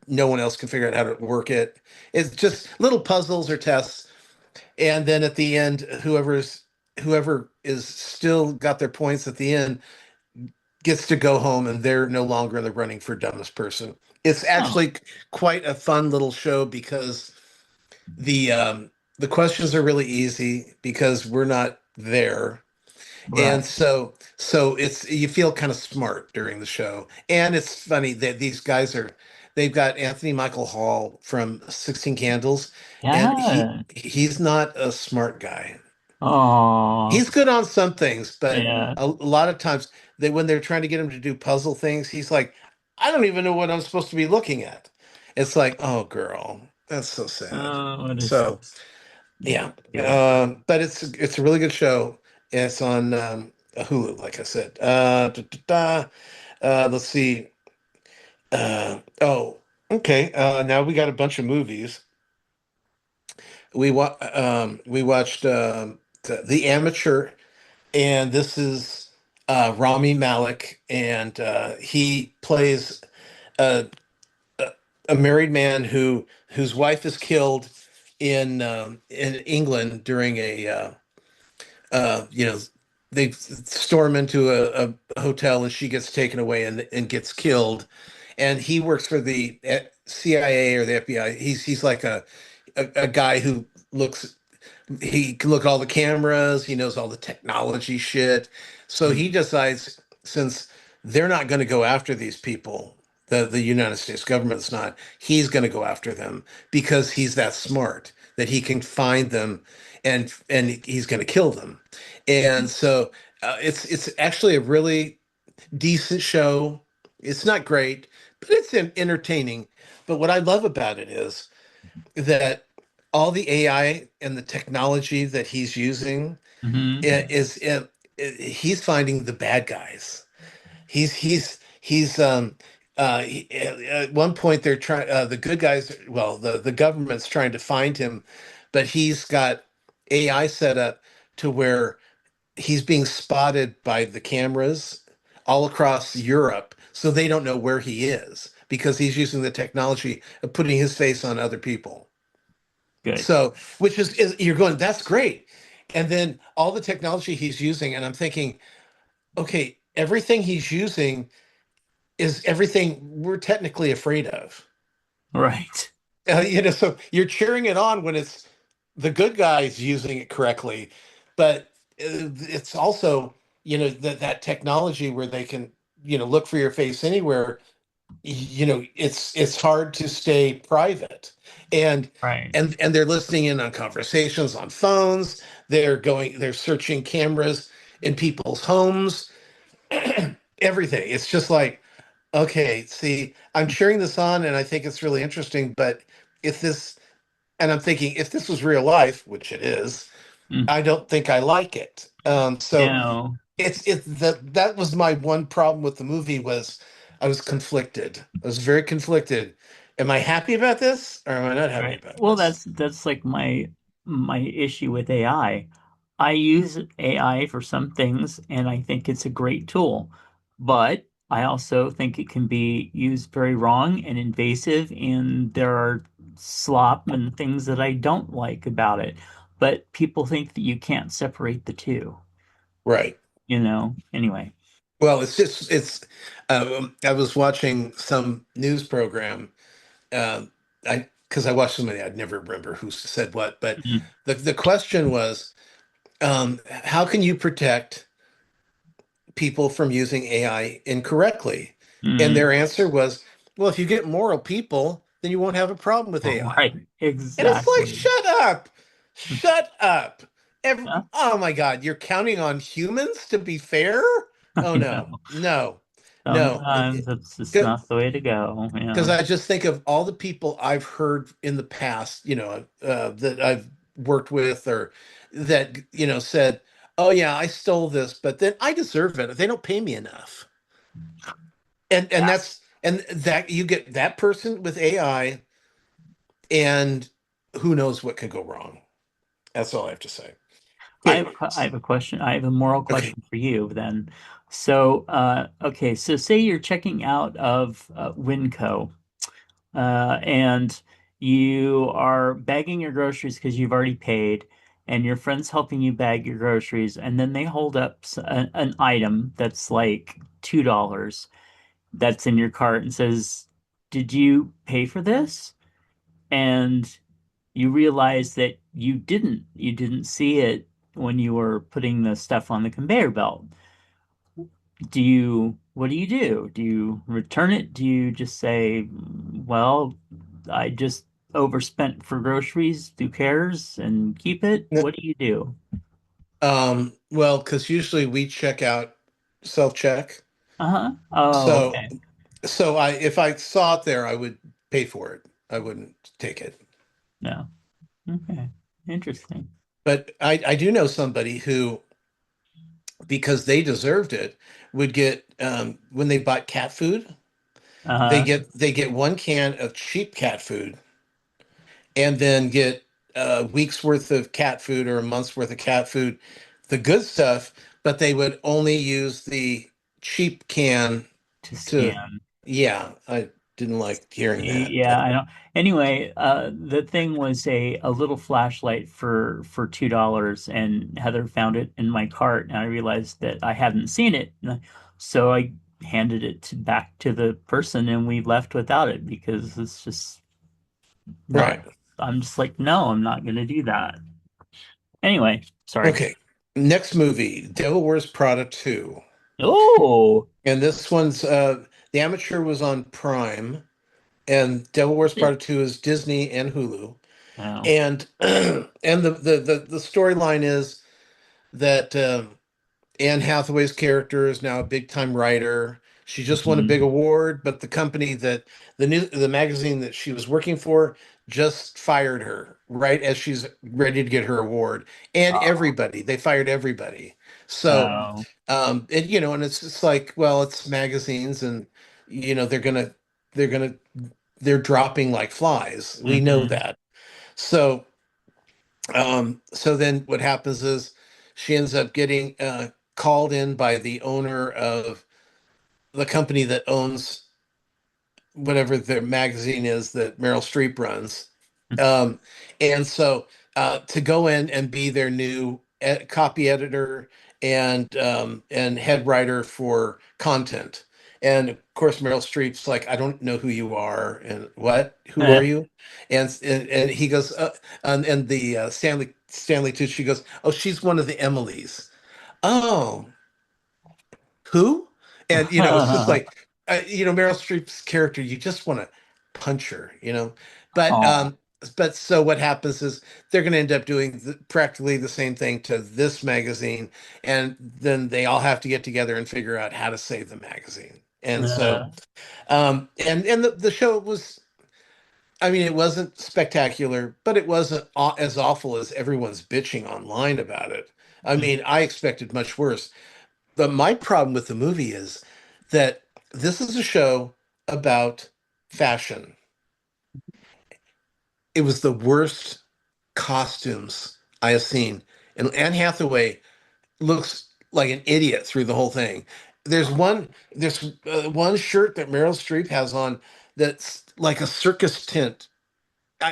no one else can figure out how to work it. It's just little puzzles or tests, and then at the end, whoever is still got their points at the end gets to go home, and they're no longer in the running for dumbest person. It's Oh, actually quite a fun little show because the questions are really easy because we're not there, and right. so it's you feel kind of smart during the show, and it's funny that they've got Anthony Michael Hall from 16 Candles, and Yeah. he's not a smart guy. Oh, He's good on some things, but yeah. a lot of times when they're trying to get him to do puzzle things, he's like, I don't even know what I'm supposed to be looking at. It's like, oh girl, that's so sad. Oh, what is So yeah, good? but it's a really good show. It's on Hulu, like I said. Let's see. Oh, okay. Now we got a bunch of movies. We watched The Amateur, and this is Rami Malek, and he plays a, a married man whose wife is killed in England during a you know, they storm into a hotel and she gets taken away and gets killed. And he works for the CIA or the FBI. He's like a guy who looks, he can look at all the cameras, he knows all the technology shit. So he decides, since they're not going to go after these people, the United States government's not, he's going to go after them because he's that smart that he can find them, and he's going to kill them. And so it's actually a really decent show. It's not great, but it's entertaining. But what I love about it is that all the AI and the technology that he's using Mm-hmm. he's finding the bad guys. He's at one point they're trying the good guys, well, the government's trying to find him, but he's got AI set up to where he's being spotted by the cameras all across Europe, so they don't know where he is because he's using the technology of putting his face on other people. Good. So, which is you're going, that's great. And then all the technology he's using, and I'm thinking, okay, everything he's using is everything we're technically afraid of. Right. So you're cheering it on when it's the good guys using it correctly, but it's also, that technology where they can, look for your face anywhere. It's hard to stay private, and Right. and they're listening in on conversations on phones. They're searching cameras in people's homes, everything. It's just like, okay, see, I'm cheering this on and I think it's really interesting, but if this and I'm thinking, if this was real life, which it is, Mm. I don't think I like it. So No. it's that was my one problem with the movie. Was I was conflicted. I was very conflicted. Am I happy about this or am I not happy Right. about Well, this? that's like my issue with AI. I use AI for some things and I think it's a great tool, but I also think it can be used very wrong and invasive, and there are slop and things that I don't like about it. But people think that you can't separate the two, Right. Anyway. Well, I was watching some news program. I Because I watched so many, I'd never remember who said what, but Mhm. the question was, how can you protect people from using AI incorrectly? And Mhm. their answer was, well, if you get moral people, then you won't have a problem with AI. Right. And it's like, Exactly. shut up, shut up. Yeah, Oh my God, you're counting on humans to be fair? Oh I no, know. no, no. Sometimes it's just not the way to go. Because Yeah. I just think of all the people I've heard in the past, that I've worked with, or that, said, oh yeah, I stole this, but then I deserve it. They don't pay me enough. And that you get that person with AI, and who knows what could go wrong. That's all I have to say. I have a question. I have a moral Okay. question for you then. So, okay, so say you're checking out of Winco, and you are bagging your groceries because you've already paid, and your friend's helping you bag your groceries, and then they hold up an item that's like $2 that's in your cart and says, "Did you pay for this?" And you realize that you didn't see it when you were putting the stuff on the conveyor belt. What do you do? Do you return it? Do you just say, well, I just overspent for groceries, who cares, and keep it? What do you do? Well, because usually we check out self-check. Uh-huh. Oh, So okay. so if I saw it there, I would pay for it. I wouldn't take it. No. Okay. Interesting. But I do know somebody who, because they deserved it, would get, when they bought cat food, Uh-huh. they get one can of cheap cat food, and then get a week's worth of cat food or a month's worth of cat food, the good stuff, but they would only use the cheap can To to, scan. yeah, I didn't like hearing that. Yeah, I know. Anyway, the thing was a little flashlight for $2, and Heather found it in my cart, and I realized that I hadn't seen it. So I handed it back to the person, and we left without it because it's just not. Right. I'm just like, no, I'm not going to do that. Anyway, sorry. Okay. Next movie, Devil Wears Prada 2. Oh, And this one's, The Amateur was on Prime, and Devil Wears Prada 2 is Disney and Hulu. oh, And and the storyline is that, Anne Hathaway's character is now a big time writer. She just won a big mhm. award, but the magazine that she was working for just fired her right as she's ready to get her award. And Oh, they fired everybody. So, oh, and it's like, well, it's magazines, and they're gonna they're dropping like flies. We know hmm. that. So, so then what happens is she ends up getting, called in by the owner of the company that owns whatever the magazine is that Meryl Streep runs. Um, and so, to go in and be their new copy editor and head writer for content. And of course, Meryl Streep's like, I don't know who you are, and what? Who are you? And he goes, and the Stanley Tucci goes, oh, she's one of the Emilys. Oh, who? And it's just like, Meryl Streep's character, you just want to punch her, But Oh, but so what happens is they're going to end up doing practically the same thing to this magazine, and then they all have to get together and figure out how to save the magazine. And so, and the show was, I mean, it wasn't spectacular, but it wasn't as awful as everyone's bitching online about it. I mean, I expected much worse. But my problem with the movie is that this is a show about fashion. It was the worst costumes I have seen. And Anne Hathaway looks like an idiot through the whole thing. There's one shirt that Meryl Streep has on that's like a circus tent. I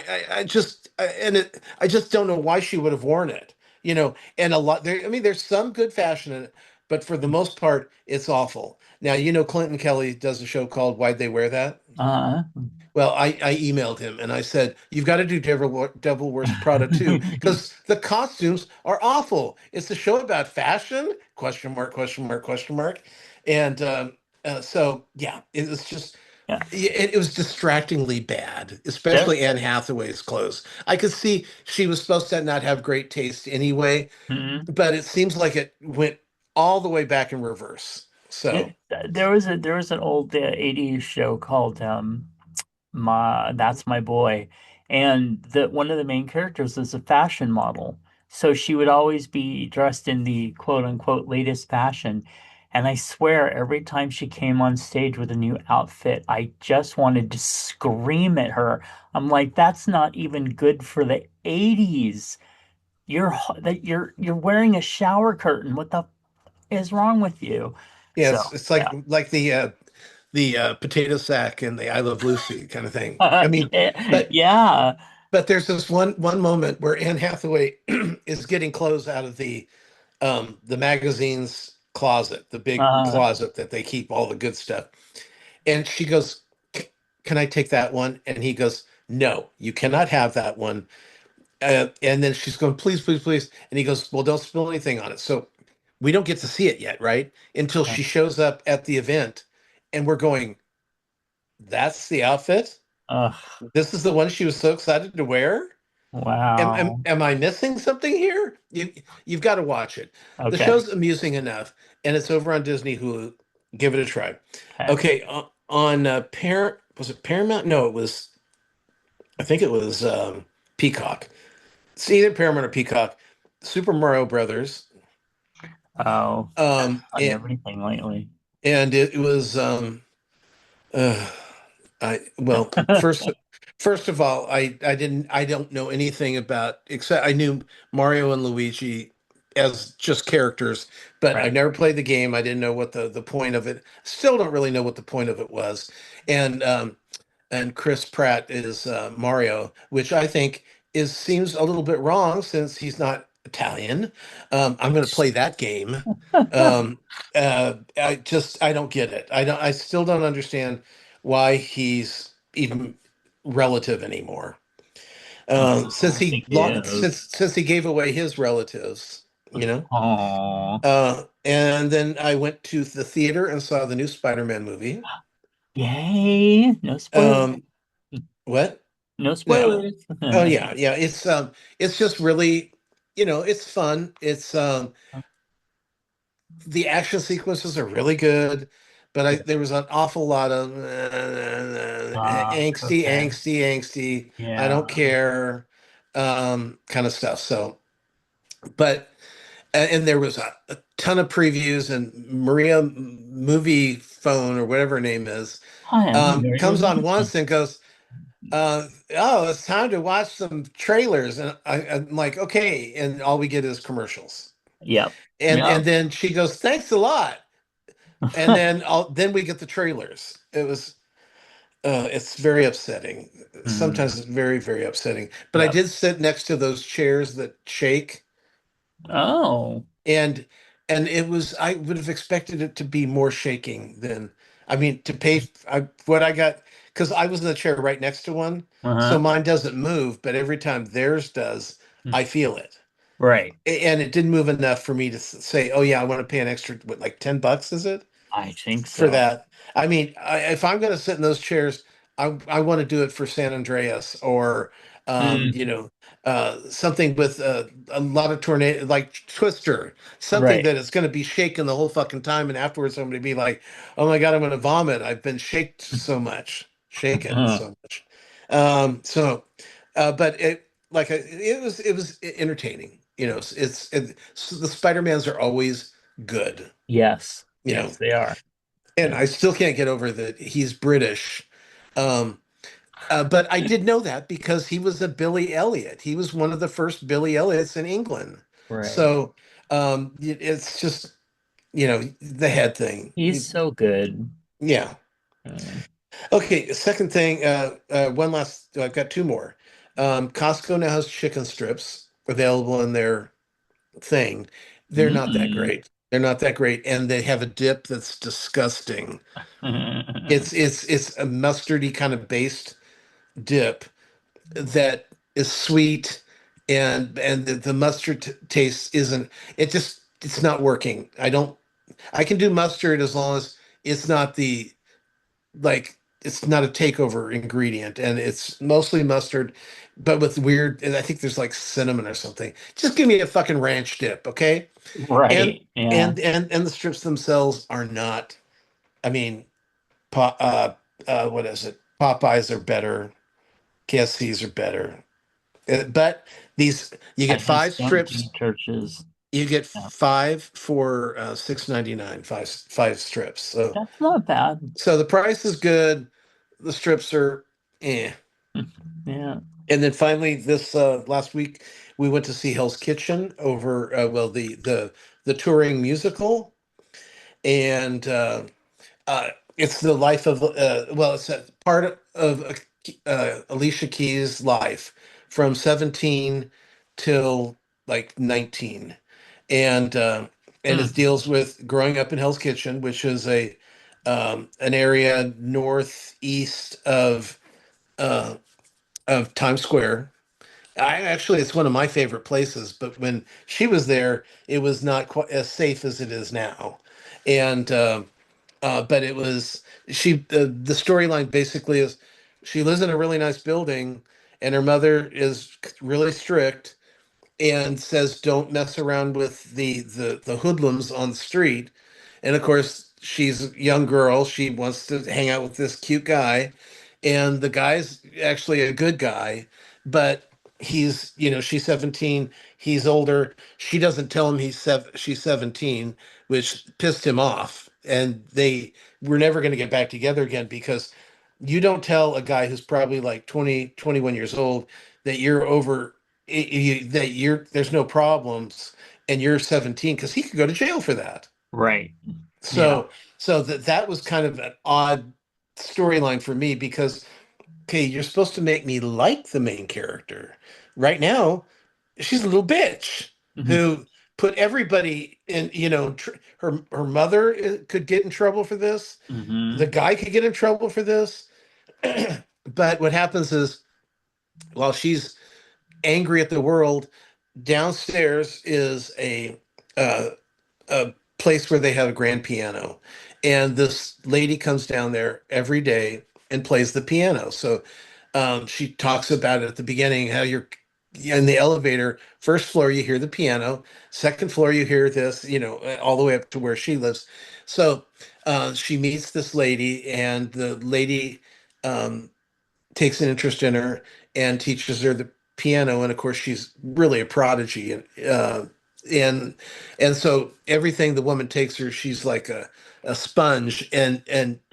just don't know why she would have worn it, and a lot there. I mean, there's some good fashion in it, but for the most part, it's awful. Now, Clinton Kelly does a show called Why'd They Wear That? uh, Well, I emailed him and I said, you've got to do Devil Wears Prada too, because the costumes are awful. It's a show about fashion, question mark, question mark, question mark. And so, yeah, it was just, yeah. it was distractingly bad, There, especially Anne Hathaway's clothes. I could see she was supposed to not have great taste anyway, mhm. but it seems like it went all the way back in reverse. So, There was an old 80s show called my That's My Boy, and the one of the main characters is a fashion model. So she would always be dressed in the quote unquote latest fashion. And I swear every time she came on stage with a new outfit, I just wanted to scream at her. I'm like, that's not even good for the 80s. You're wearing a shower curtain. What the is wrong with you? yeah, So, it's like the potato sack and the I Love Lucy kind of thing. I mean, yeah, but yeah. but there's this one moment where Anne Hathaway is getting clothes out of the magazine's closet, the big Uh, closet that they keep all the good stuff. And she goes, Can I take that one?" And he goes, "No, you cannot have that one." And then she's going, "Please, please, please." And he goes, "Well, don't spill anything on it." So we don't get to see it yet, right? Until she shows up at the event, and we're going, "That's the outfit? ugh, This is the one she was so excited to wear?" Am, am, wow. am I missing something here? You've got to watch it. The Okay. show's amusing enough, and it's over on Disney Hulu. Give it a try. Okay. Okay, on was it Paramount? No, I think it was Peacock. It's either Paramount or Peacock. Super Mario Brothers. Oh, Um, on and, everything lately. and it was uh, first of all, I don't know anything about, except I knew Mario and Luigi as just characters, but I Right. never played the game. I didn't know what the point of it. Still don't really know what the point of it was. And Chris Pratt is Mario, which I think seems a little bit wrong since he's not Italian. I'm going to play that game. Um, I don't get it. I still don't understand why he's even relative anymore. Since I think he is. since he gave away his relatives, you know. Oh, And then I went to the theater and saw the new Spider-Man movie. yay. No spoilers. Um, what? No No. spoilers. Oh yeah, yeah. It's just really, it's fun. It's the action sequences are really good, but there was an awful lot of angsty, Okay. angsty, angsty. I Yeah. don't care, kind of stuff. So, but and there was a ton of previews, and Maria Movie Phone or whatever her name is, Hi, I'm very comes on movie. once and goes, "Oh, it's time to watch some trailers," and I'm like, "Okay," and all we get is commercials. Yep. And Yep. then she goes, "Thanks a lot." And then we get the trailers. It's very upsetting. Hmm. Sometimes it's very, very upsetting. But I Yep. did sit next to those chairs that shake, Oh. and it was I would have expected it to be more shaking than I mean, to pay what I got, because I was in the chair right next to one, so Uh-huh. mine doesn't move, but every time theirs does, I feel it. Right. And it didn't move enough for me to say, oh yeah, I want to pay an extra, what, like $10, is it? I think For so. that. I mean, if I'm going to sit in those chairs, I want to do it for San Andreas or, Mm, something with a lot of tornado, like Twister, something right. that is going to be shaking the whole fucking time. And afterwards, I'm going to be like, oh my God, I'm going to vomit. I've been shaken Uh, so much. But it was entertaining. So the Spider-Mans are always good, yes. you know. Yes, they are. And Yeah. I still can't get over that he's British. Um, but I did know that because he was a Billy Elliot. He was one of the first Billy Elliots in England. Right. So it's just, the head thing. He's so good. Yeah. Uh, Okay. Second thing, one last, I've got two more. Costco now has chicken strips available in their thing. They're not that mm. great. They're not that great. And they have a dip that's disgusting. It's a mustardy kind of based dip that is sweet, and the mustard taste isn't, it's not working. I can do mustard as long as it's not the, like, it's not a takeover ingredient, and it's mostly mustard but with weird, and I think there's like cinnamon or something. Just give me a fucking ranch dip, okay? and Right. Yeah. and the strips themselves are not, I mean, what is it? Popeyes are better. KFCs are better. But these, you I get five just don't do strips. churches. You get No. five for $6.99. Five strips. So That's not bad. the price is good. The strips are eh. Yeah. And then finally, this last week, we went to see Hell's Kitchen over, well, the touring musical, and it's the life of, well, it's a part of Alicia Keys' life from 17 till like 19, and it Mm. deals with growing up in Hell's Kitchen, which is an area northeast uh, of Times Square. It's one of my favorite places, but when she was there, it was not quite as safe as it is now, and but it was, the storyline basically is she lives in a really nice building, and her mother is really strict and says don't mess around with the hoodlums on the street. And of course, she's a young girl, she wants to hang out with this cute guy, and the guy's actually a good guy, but she's 17, he's older. She doesn't tell him she's 17, which pissed him off, and they were never going to get back together again, because you don't tell a guy who's probably like 20, 21 years old that you're over, that there's no problems, and you're 17, because he could go to jail for that. Right. Yeah. So that was kind of an odd storyline for me, because okay, you're supposed to make me like the main character. Right now, she's a little bitch Hmm. who put everybody in, her mother could get in trouble for this. The Hmm. guy could get in trouble for this. But what happens is, while she's angry at the world, downstairs is uh, a place where they have a grand piano, and this lady comes down there every day and plays the piano. So she talks about it at the beginning, how you're in the elevator, first floor you hear the piano, second floor you hear this, all the way up to where she lives. So she meets this lady, and the lady um, takes an interest in her and teaches her the piano. And of course, she's really a prodigy, and and so everything the woman takes her, she's like a sponge, and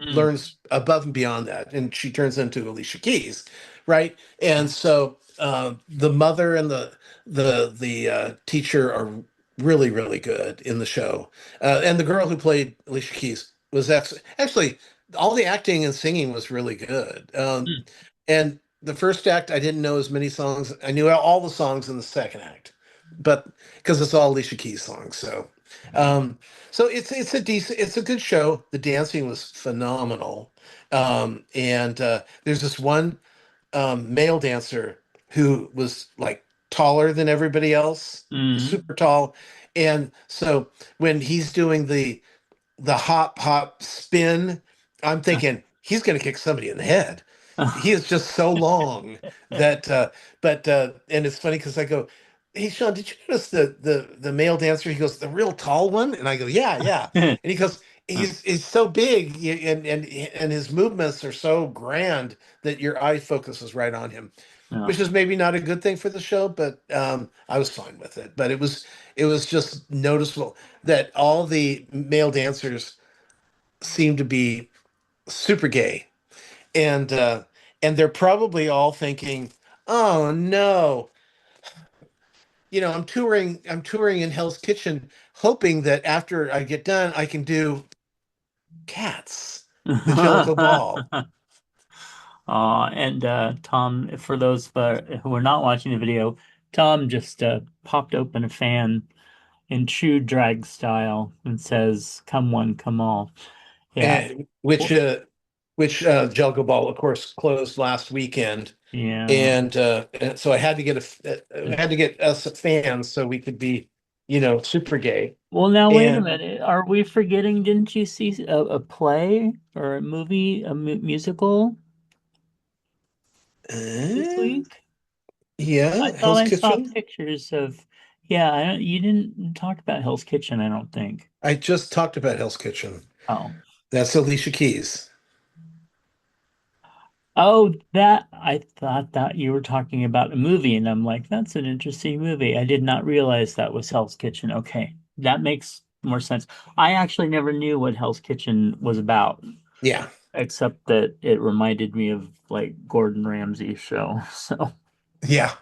Mm. learns above and beyond that, and she turns into Alicia Keys, right? And so the mother and the teacher are really really good in the show, and the girl who played Alicia Keys was actually, all the acting and singing was really good. Mm. And the first act, I didn't know as many songs. I knew all the songs in the second act, but because it's all Alicia Keys songs. So, Um, so it's a good show. The dancing was phenomenal. And there's this one male dancer who was like taller than everybody else, Mm. super tall. And so when he's doing the hop hop spin, I'm thinking he's going to kick somebody in the head. He is just so long that but and it's funny because I go, "Hey Sean, did you notice the male dancer?" He goes, "The real tall one?" And I go, "Yeah, yeah." And he goes, he's so big, and his movements are so grand that your eye focuses right on him, Yeah. which is maybe not a good thing for the show, but I was fine with it. But it was just noticeable that all the male dancers seem to be super gay, and they're probably all thinking, "Oh no, I'm touring in Hell's Kitchen, hoping that after I get done, I can do Cats, the Jellicle Ball." And Tom, for those who are not watching the video, Tom just popped open a fan in true drag style and says, "Come one, come all." Yeah. And which Jellicle Ball, of course, closed last weekend. Yeah. And so I had to get us fans so we could be, super gay. Well, now wait a And minute. Are we forgetting? Didn't you see a play or a movie, a mu musical this uh, week? I yeah, thought Hell's I saw Kitchen. pictures of. Yeah, you didn't talk about Hell's Kitchen, I don't think. I just talked about Hell's Kitchen. Oh. That's Alicia Keys. Oh, that I thought that you were talking about a movie, and I'm like, that's an interesting movie. I did not realize that was Hell's Kitchen. Okay, that makes more sense. I actually never knew what Hell's Kitchen was about, Yeah, except that it reminded me of like Gordon Ramsay's show. So, yeah,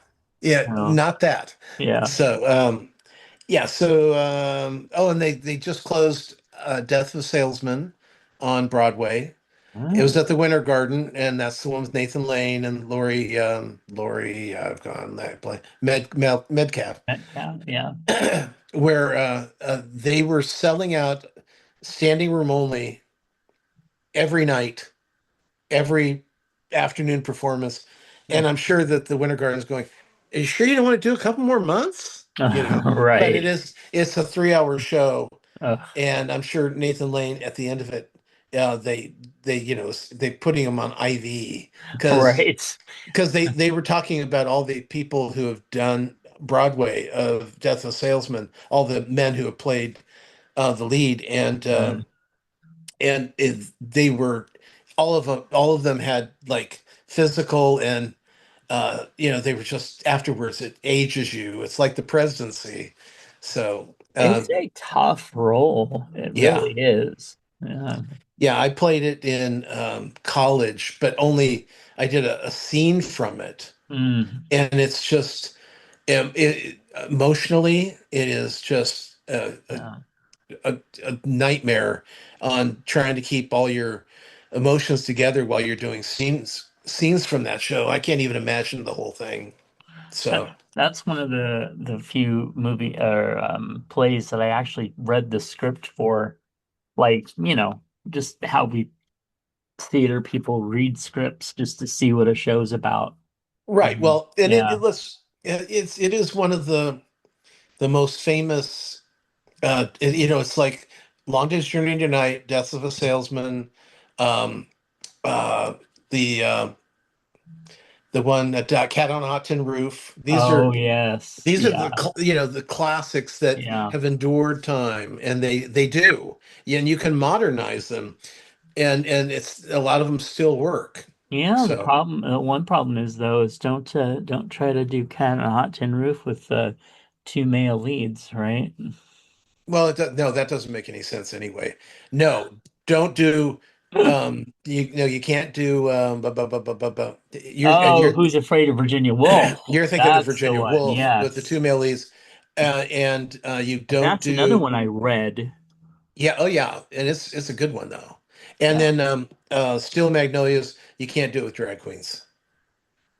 yeah. uh, Not that. yeah. So, yeah. So, oh, and they just closed Death of a Salesman on Broadway. It was Oh, at the Winter Garden, and that's the one with Nathan Lane and Lori. I've gone that play Medcalf, yeah, yeah. where they were selling out standing room only every night, every afternoon performance. And I'm sure that the Winter Garden is going, "Are you sure you don't want to do a couple more months?" But Right. it's a 3 hour show, Uh, and I'm sure Nathan Lane at the end of it, they putting him on IV because right. they were talking about all the people who have done Broadway of Death of a Salesman, all the men who have played the lead, Mm. they were all of them had like physical and they were just afterwards it ages you. It's like the presidency. So It's a tough role. It yeah. really is. Yeah. Yeah, I played it in college, but only I did a scene from it, Mm. and it's just emotionally, it is just Yeah. a nightmare on trying to keep all your emotions together while you're doing scenes from that show. I can't even imagine the whole thing. So, That's one of the few movie or plays that I actually read the script for. Like, just how we theater people read scripts just to see what a show's about. right. Well, and Yeah. it is one of the most famous. It's like Long Day's Journey into Night, Death of a Salesman, um, uh, the uh, the one that Cat on a Hot Tin Roof. These are Oh, yes. these are Yeah. the classics that Yeah. have endured time, and they do. And you can modernize them, and it's a lot of them still work. Yeah, the So, problem, one problem is though, is don't try to do Cat on a Hot Tin Roof with two male leads, right? well, no, that doesn't make any sense anyway. No, don't do. You can't do. Oh, Who's Afraid of Virginia Woolf? You're thinking of That's the Virginia one. Woolf with the two Yes. male leads, and you And don't that's another do. one I read. Yeah, oh yeah, and it's a good one though. And Yeah. then Steel Magnolias, you can't do it with drag queens.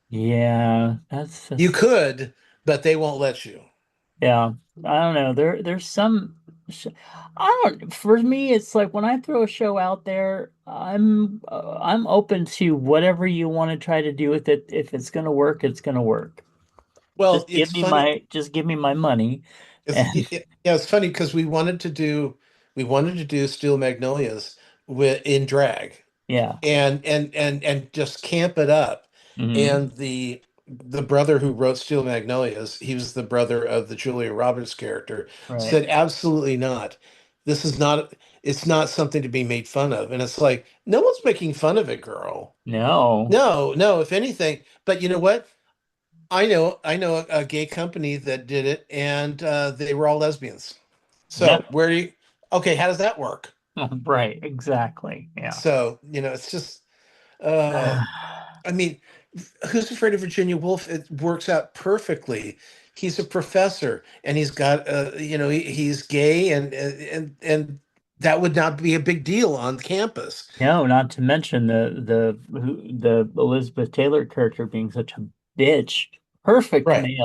Yeah, You that's could, but they won't let you. yeah. I don't know. There's some. sh- I don't. For me, it's like when I throw a show out there, I'm open to whatever you want to try to do with it. If it's gonna work, it's gonna work. Well, it's funny. Just give me my money. And Yeah, it's funny because we wanted to do Steel Magnolias with in drag yeah. and just camp it up. Hmm. And the brother who wrote Steel Magnolias, he was the brother of the Julia Roberts character, Right. said absolutely not. This is not it's not something to be made fun of. And it's like, no one's making fun of it, girl. No. No, no, if anything. But you know what? I know a gay company that did it, and they were all lesbians. Yeah. So where do you? Okay, how does that work? Right. Exactly. Yeah. So it's just. Uh, I mean, Who's Afraid of Virginia Woolf? It works out perfectly. He's a professor, and he's got he's gay, and that would not be a big deal on campus. No, not to mention the Elizabeth Taylor character being such a bitch. Right.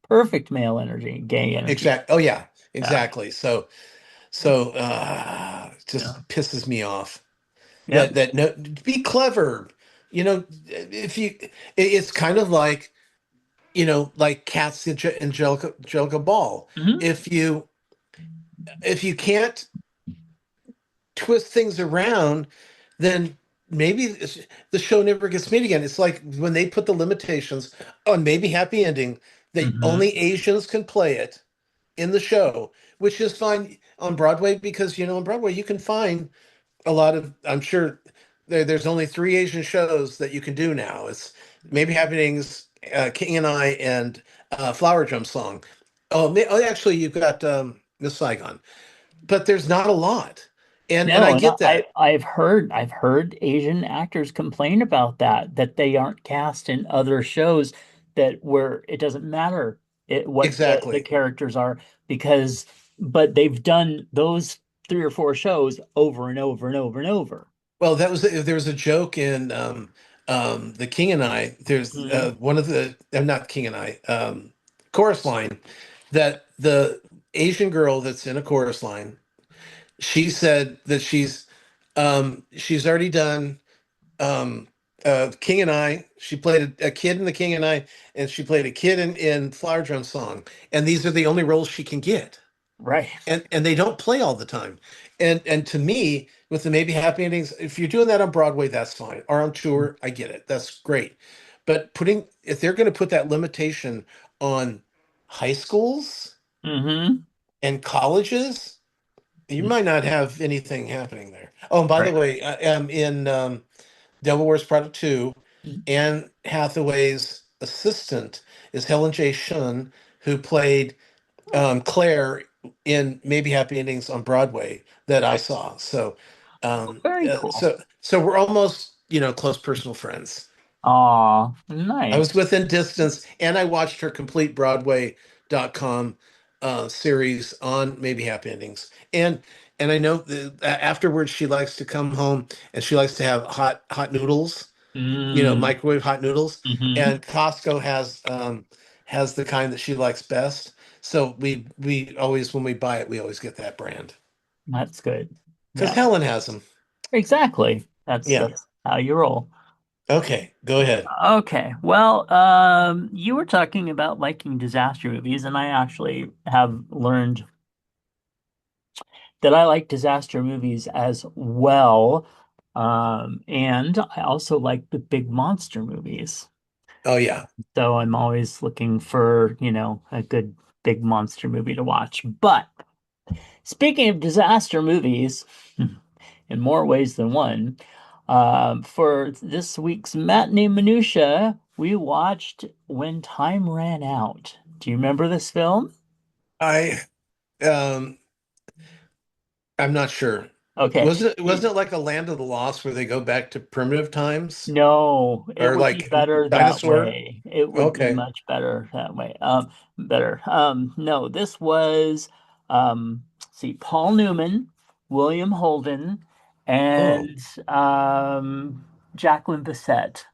Perfect male energy, gay energy. Exact. Oh yeah, Yeah. exactly. So Yeah. just pisses me off. Yep. That no, be clever. If you, it's kind of like like Cat's Angelica Ball. Hmm. If you if you can't twist things around, then maybe the show never gets made again. It's like when they put the limitations on maybe happy ending that Hmm. only Asians can play it in the show, which is fine on Broadway because on Broadway you can find a lot of, I'm sure there's only three Asian shows that you can do now. It's Maybe Happenings, King and I, and Flower Drum Song. Oh, actually, you've got Miss Saigon, but there's not a lot, and I No, and get that I've heard Asian actors complain about that they aren't cast in other shows that where it doesn't matter what the exactly. characters are because but they've done those three or four shows over and over and over and over. Well, there was a joke in the King and I. There's Hmm. one of the not King and I chorus line that the Asian girl that's in a chorus line. She said that she's already done King and I. She played a kid in the King and I, and she played a kid in Flower Drum Song. And these are the only roles she can get. Right. And they don't play all the time. And to me, with the Maybe Happy Endings, if you're doing that on Broadway, that's fine. Or on tour, I get it. That's great. But if they're going to put that limitation on high schools Hmm. and colleges, you might not have anything happening there. Oh, and by the Right. way, in Devil Wears Prada 2, Anne Hathaway's assistant is Helen J. Shun, who played Claire in Maybe Happy Endings on Broadway that I saw. So, Very cool. we're almost, close personal friends. Aw, I was nice. within distance, and I watched her complete Broadway.com series on Maybe Happy Endings. And I know that afterwards she likes to come home and she likes to have hot noodles, Mm. microwave hot noodles. Hmm. And Costco has the kind that she likes best. So we always, when we buy it, we always get that brand That's good. because Yeah. Helen has them. Exactly. That's Yeah. that's how you roll. Okay, go ahead. Okay. Well, you were talking about liking disaster movies, and I actually have learned that I like disaster movies as well. And I also like the big monster movies. Oh yeah. So I'm always looking for, a good big monster movie to watch. But speaking of disaster movies, in more ways than one. For this week's matinee minutia, we watched When Time Ran Out. Do you remember this film? I um I'm not sure. Okay. Wasn't it like a Land of the Lost where they go back to primitive times No, it or would be like better that dinosaur? way. It would be Okay. much better that way. Better. No, this was let's see, Paul Newman, William Holden, Oh. and Jacqueline Bisset,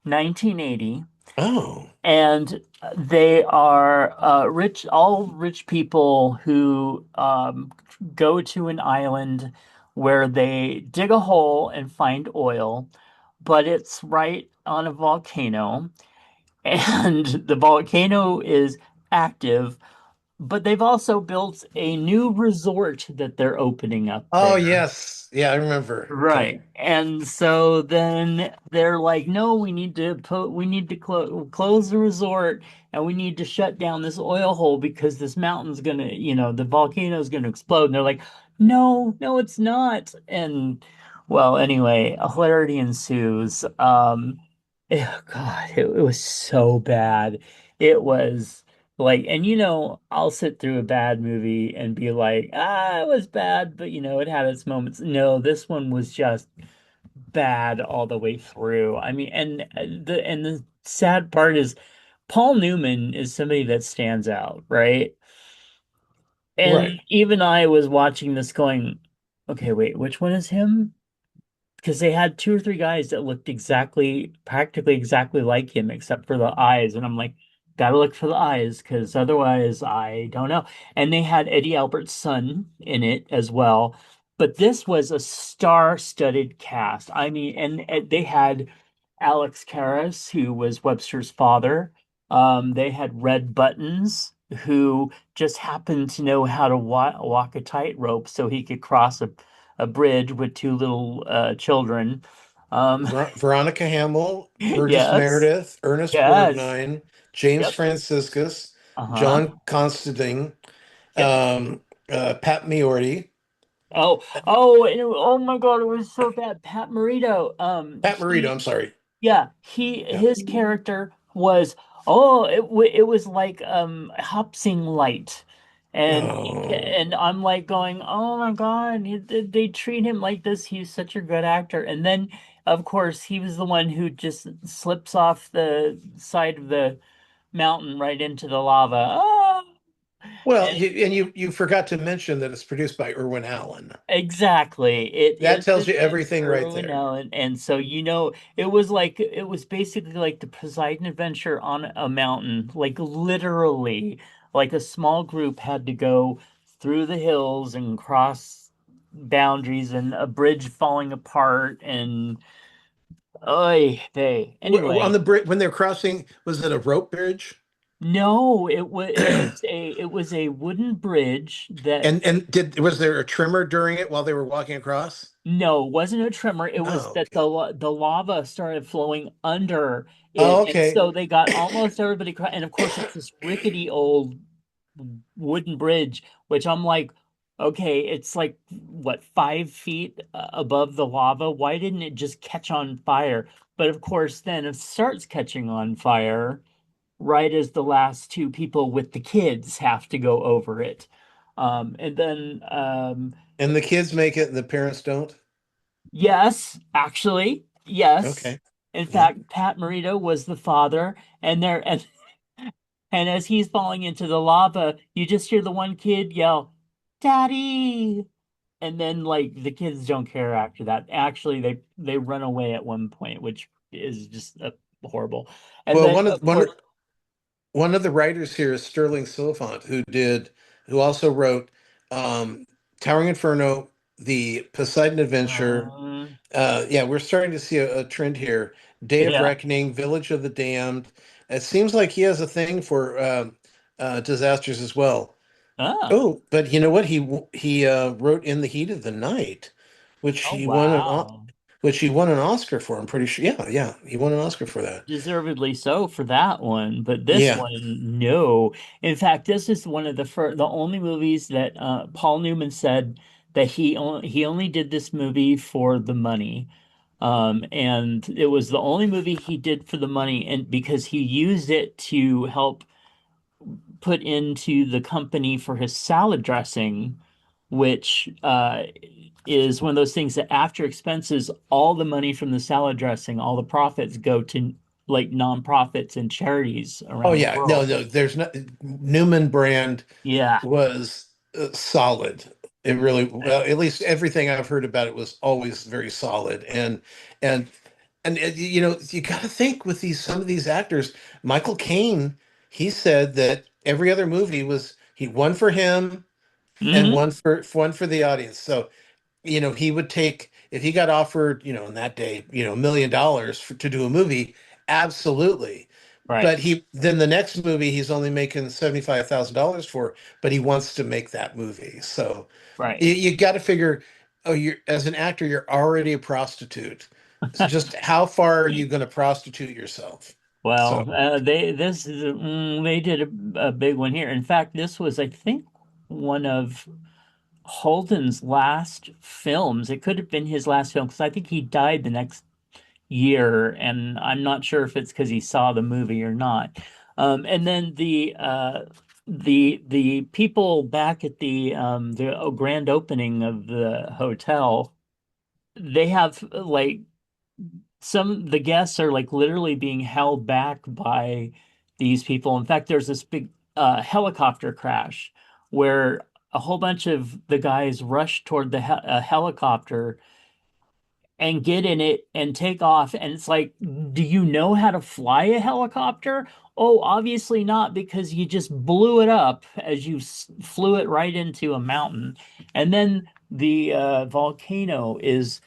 1980. Oh. And they are all rich people who go to an island where they dig a hole and find oil, but it's right on a volcano, and the volcano is active, but they've also built a new resort that they're opening up Oh, there. yes. Yeah, I remember. Okay. Right. And so then they're like, no, we need to close the resort, and we need to shut down this oil hole because this mountain's gonna, the volcano's gonna explode. And they're like, no, no, it's not. And well, anyway, a hilarity ensues. God, it was so bad. It was like, and I'll sit through a bad movie and be like, it was bad, but it had its moments. No, this one was just bad all the way through. I mean, and the sad part is Paul Newman is somebody that stands out, right? And Right. even I was watching this going, okay, wait, which one is him? Because they had two or three guys that looked practically exactly like him, except for the eyes. And I'm like, gotta look for the eyes, because otherwise I don't know. And they had Eddie Albert's son in it as well. But this was a star-studded cast. I mean, and they had Alex Karras, who was Webster's father. They had Red Buttons, who just happened to know how to walk a tightrope so he could cross a bridge with two little children. Um, Veronica Hamill, Burgess yes, Meredith, Ernest yes, Borgnine, James yep, Franciscus, uh-huh, John Constantine, yep. Pat Miordi. Oh my God, it was so bad. Pat Morito, Pat Morito, I'm sorry. yeah, Yeah. his character was it was like Hopsing Light. Oh. And I'm like going, "Oh my God, they treat him like this. He's such a good actor." And then of course, he was the one who just slips off the side of the mountain right into the lava. Ah! Well, And you forgot to mention that it's produced by Irwin Allen. exactly. It That is tells you in everything right Irwin there. Allen, and so it was basically like the Poseidon Adventure on a mountain, like literally, like a small group had to go through the hills and cross boundaries, and a bridge falling apart, and oy they On anyway. the bridge when they're crossing, was it a rope bridge? No, it was a wooden bridge that. And did was there a tremor during it while they were walking across? No, it wasn't a tremor. It was Oh, that okay. the lava started flowing under Oh, it, and okay. so they got almost everybody. And of course, it's this rickety old wooden bridge, which I'm like, okay, it's like what, 5 feet above the lava. Why didn't it just catch on fire? But of course, then it starts catching on fire right as the last two people with the kids have to go over it. And then And the kids make it and the parents don't? Yes, actually, yes. Okay. In Yeah. fact, Pat Morito was the father, and as he's falling into the lava, you just hear the one kid yell, "Daddy!" And then like the kids don't care after that. Actually, they run away at one point, which is just horrible. And Well, then of course, one of the writers here is Sterling Silliphant, who also wrote Towering Inferno, The Poseidon Adventure. um, Yeah, we're starting to see a trend here. Day of yeah. Reckoning, Village of the Damned. It seems like he has a thing for disasters as well. Oh, Oh, but you know what? He wrote In the Heat of the Night, which oh he won wow. which he won an Oscar for. I'm pretty sure. Yeah, yeah, he won an Oscar for that. Deservedly so for that one, but this Yeah. one, no. In fact, this is one of the only movies that Paul Newman said that he only did this movie for the money. And it was the only movie he did for the money, and because he used it to help put into the company for his salad dressing, which is one of those things that after expenses, all the money from the salad dressing, all the profits go to like nonprofits and charities Oh around the yeah. No, world. no. There's no Newman brand Yeah. was solid. It really, well, at least everything I've heard about it was always very solid. And And you got to think with these some of these actors. Michael Caine, he said that every other movie was he one for him and Hmm. one for the audience. So he would take if he got offered, in that day, $1 million to do a movie, absolutely. Right, But he then the next movie he's only making $75,000 for, but he wants to make that movie. So right. you got to figure, oh, you're as an actor, you're already a prostitute. So just how far are you going to prostitute yourself? So Well, they did a big one here. In fact, this was, I think, one of Holden's last films. It could have been his last film because I think he died the next year, and I'm not sure if it's because he saw the movie or not. And then the people back at the grand opening of the hotel, they have like the guests are like literally being held back by these people. In fact, there's this big helicopter crash where a whole bunch of the guys rush toward the helicopter and get in it and take off. And it's like, do you know how to fly a helicopter? Oh, obviously not, because you just blew it up as you flew it right into a mountain. And then the volcano is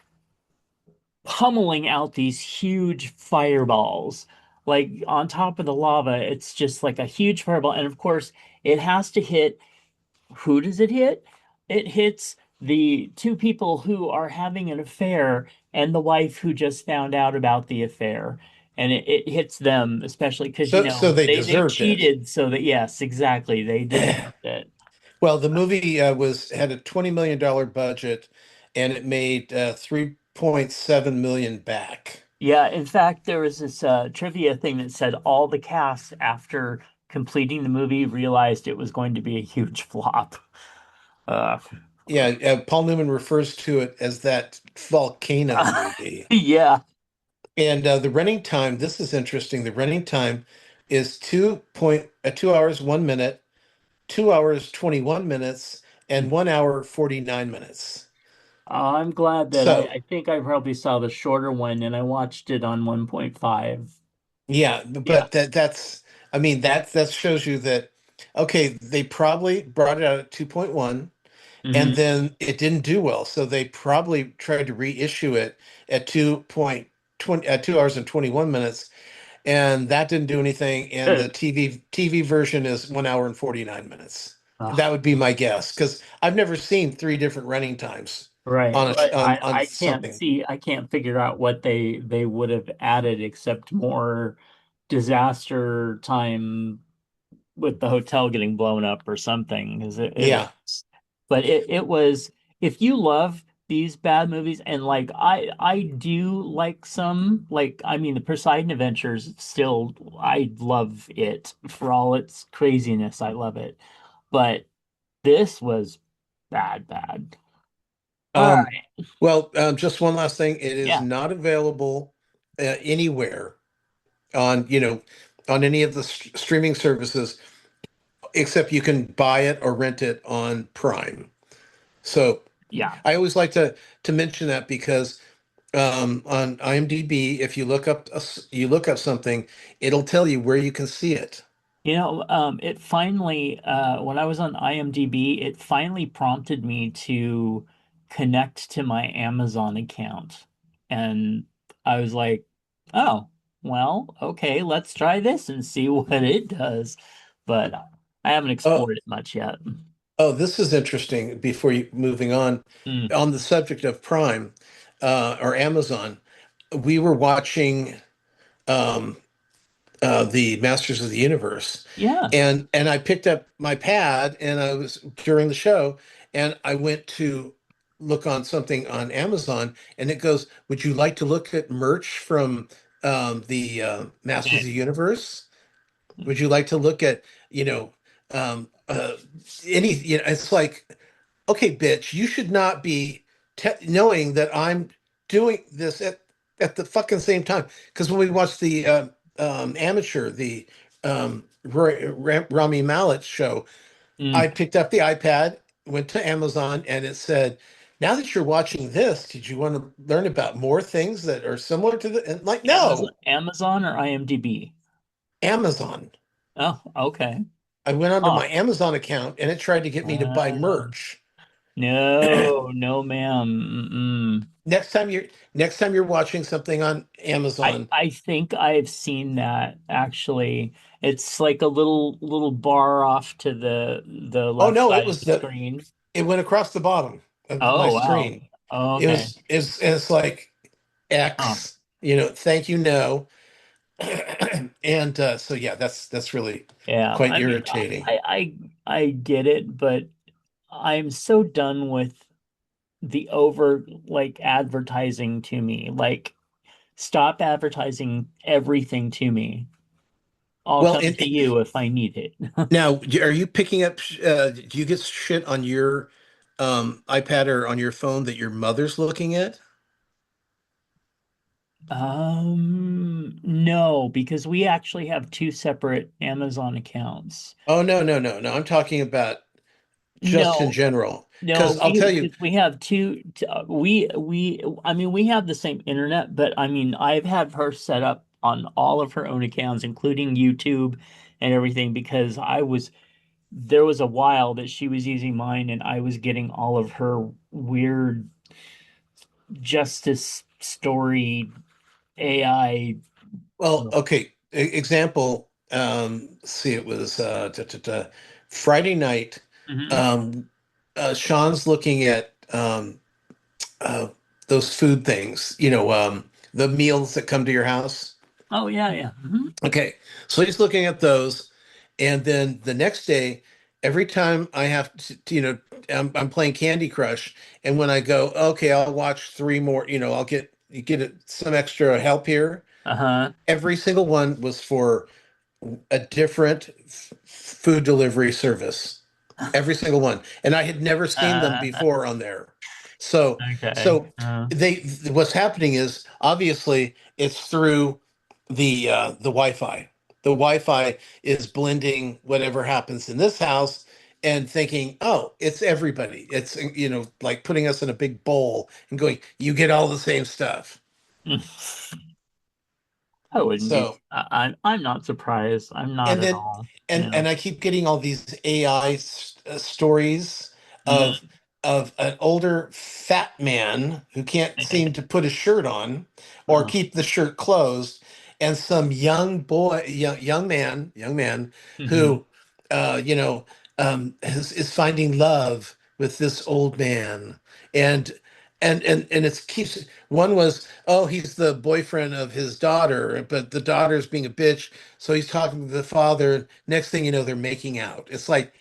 pummeling out these huge fireballs. Like on top of the lava, it's just like a huge fireball. And of course, it has to hit. Who does it hit? It hits the two people who are having an affair and the wife who just found out about the affair. And it hits them, especially because, so they they deserved it. cheated so that, yes, exactly, they deserved it. Well, the movie was had a $20 million budget, and it made 3.7 million back. Yeah, in fact, there was this trivia thing that said all the cast after completing the movie realized it was going to be a huge flop. Uh, Yeah, Paul Newman refers to it as that volcano movie. yeah. And the running time, this is interesting. The running time is 2 hours 1 minute, 2 hours 21 minutes, and 1 hour 49 minutes. I'm glad that So I think I probably saw the shorter one and I watched it on 1.5. yeah, Yeah. but that's I mean that shows you that okay, they probably brought it out at 2.1 and Hmm. then it didn't do well. So they probably tried to reissue it at 2.20 at 2 hours and 21 minutes, and that didn't do anything. And the Good. TV version is 1 hour and 49 minutes. That Ugh, would be my guess because I've never seen three different running times right. on Right. on I can't something. see, I can't figure out what they would have added except more disaster time with the hotel getting blown up or something. Because it Yeah. was, but it was, if you love these bad movies, and like I do like some, like, I mean, the Poseidon Adventures still, I love it for all its craziness. I love it. But this was bad, bad. All Um, right. well, just one last thing. It is Yeah. not available anywhere on, on any of the streaming services, except you can buy it or rent it on Prime. So Yeah. I always like to mention that because on IMDb, if you look up something, it'll tell you where you can see it. It finally, when I was on IMDb, it finally prompted me to connect to my Amazon account. And I was like, oh, well, okay, let's try this and see what it does. But I haven't Oh, explored it much yet. oh, this is interesting. Before you moving Mm. on the subject of Prime or Amazon, we were watching. Um, the Masters of the Universe, Yeah. and I picked up my pad and I was during the show, and I went to look on something on Amazon, and it goes, "Would you like to look at merch from the Masters of the Universe? Would you like to look at you know um, uh, any?" It's like, okay, bitch, you should not be knowing that I'm doing this at the fucking same time. Because when we watched the amateur, the Rami Malek show, Mm. I picked up the iPad, went to Amazon, and it said, Now that you're watching this, did you want to learn about more things that are similar to the and like Amazon, no, Amazon or IMDb? Amazon. Oh, okay. I went onto Oh, my Amazon account and it tried to get me to buy uh, merch. no, no, ma'am. Next time you're watching something on I Amazon. I think I've seen that actually. It's like a little bar off to the Oh left no, side of the screen. it went across the bottom of my Oh, wow. screen. Oh, It okay. was it's like Oh, X, thank you, no. And so yeah, that's really yeah. quite I mean, irritating. I get it, but I'm so done with the over like advertising to me. Like, stop advertising everything to me. I'll Well, come to you if I need it. now are you picking up? Do you get shit on your iPad or on your phone that your mother's looking at? No, because we actually have two separate Amazon accounts. Oh no! I'm talking about just in No, general. no, Because I'll tell you, we have I mean, we have the same internet, but I mean, I've had her set up on all of her own accounts, including YouTube and everything, because there was a while that she was using mine and I was getting all of her weird justice story AI. well, okay, example. See, it was Friday night. Mhm. Um, Sean's looking at uh, those food things, the meals that come to your house. Oh yeah, yeah. Okay, so he's looking at those, and then the next day, every time I have I'm playing Candy Crush, and when I go, okay, I'll watch three more, I'll some extra help here. Uh-huh. Every single one was for a different food delivery service. Every single one, and I had never seen them Uh, before on there. So, okay. so they what's happening is obviously it's through the Wi-Fi. The Wi-Fi is blending whatever happens in this house and thinking, oh, it's everybody. It's like putting us in a big bowl and going, you get all the same stuff. I wouldn't be. So I'm not surprised. I'm not and at then all. and I keep getting all these AI stories of Mhm. an older fat man who can't seem to put a shirt on or Oh. keep the shirt closed, and some young boy, young man Mhm. who is finding love with this old man, and and it keeps one was, oh, he's the boyfriend of his daughter, but the daughter's being a bitch, so he's talking to the father. Next thing you know, they're making out. It's like,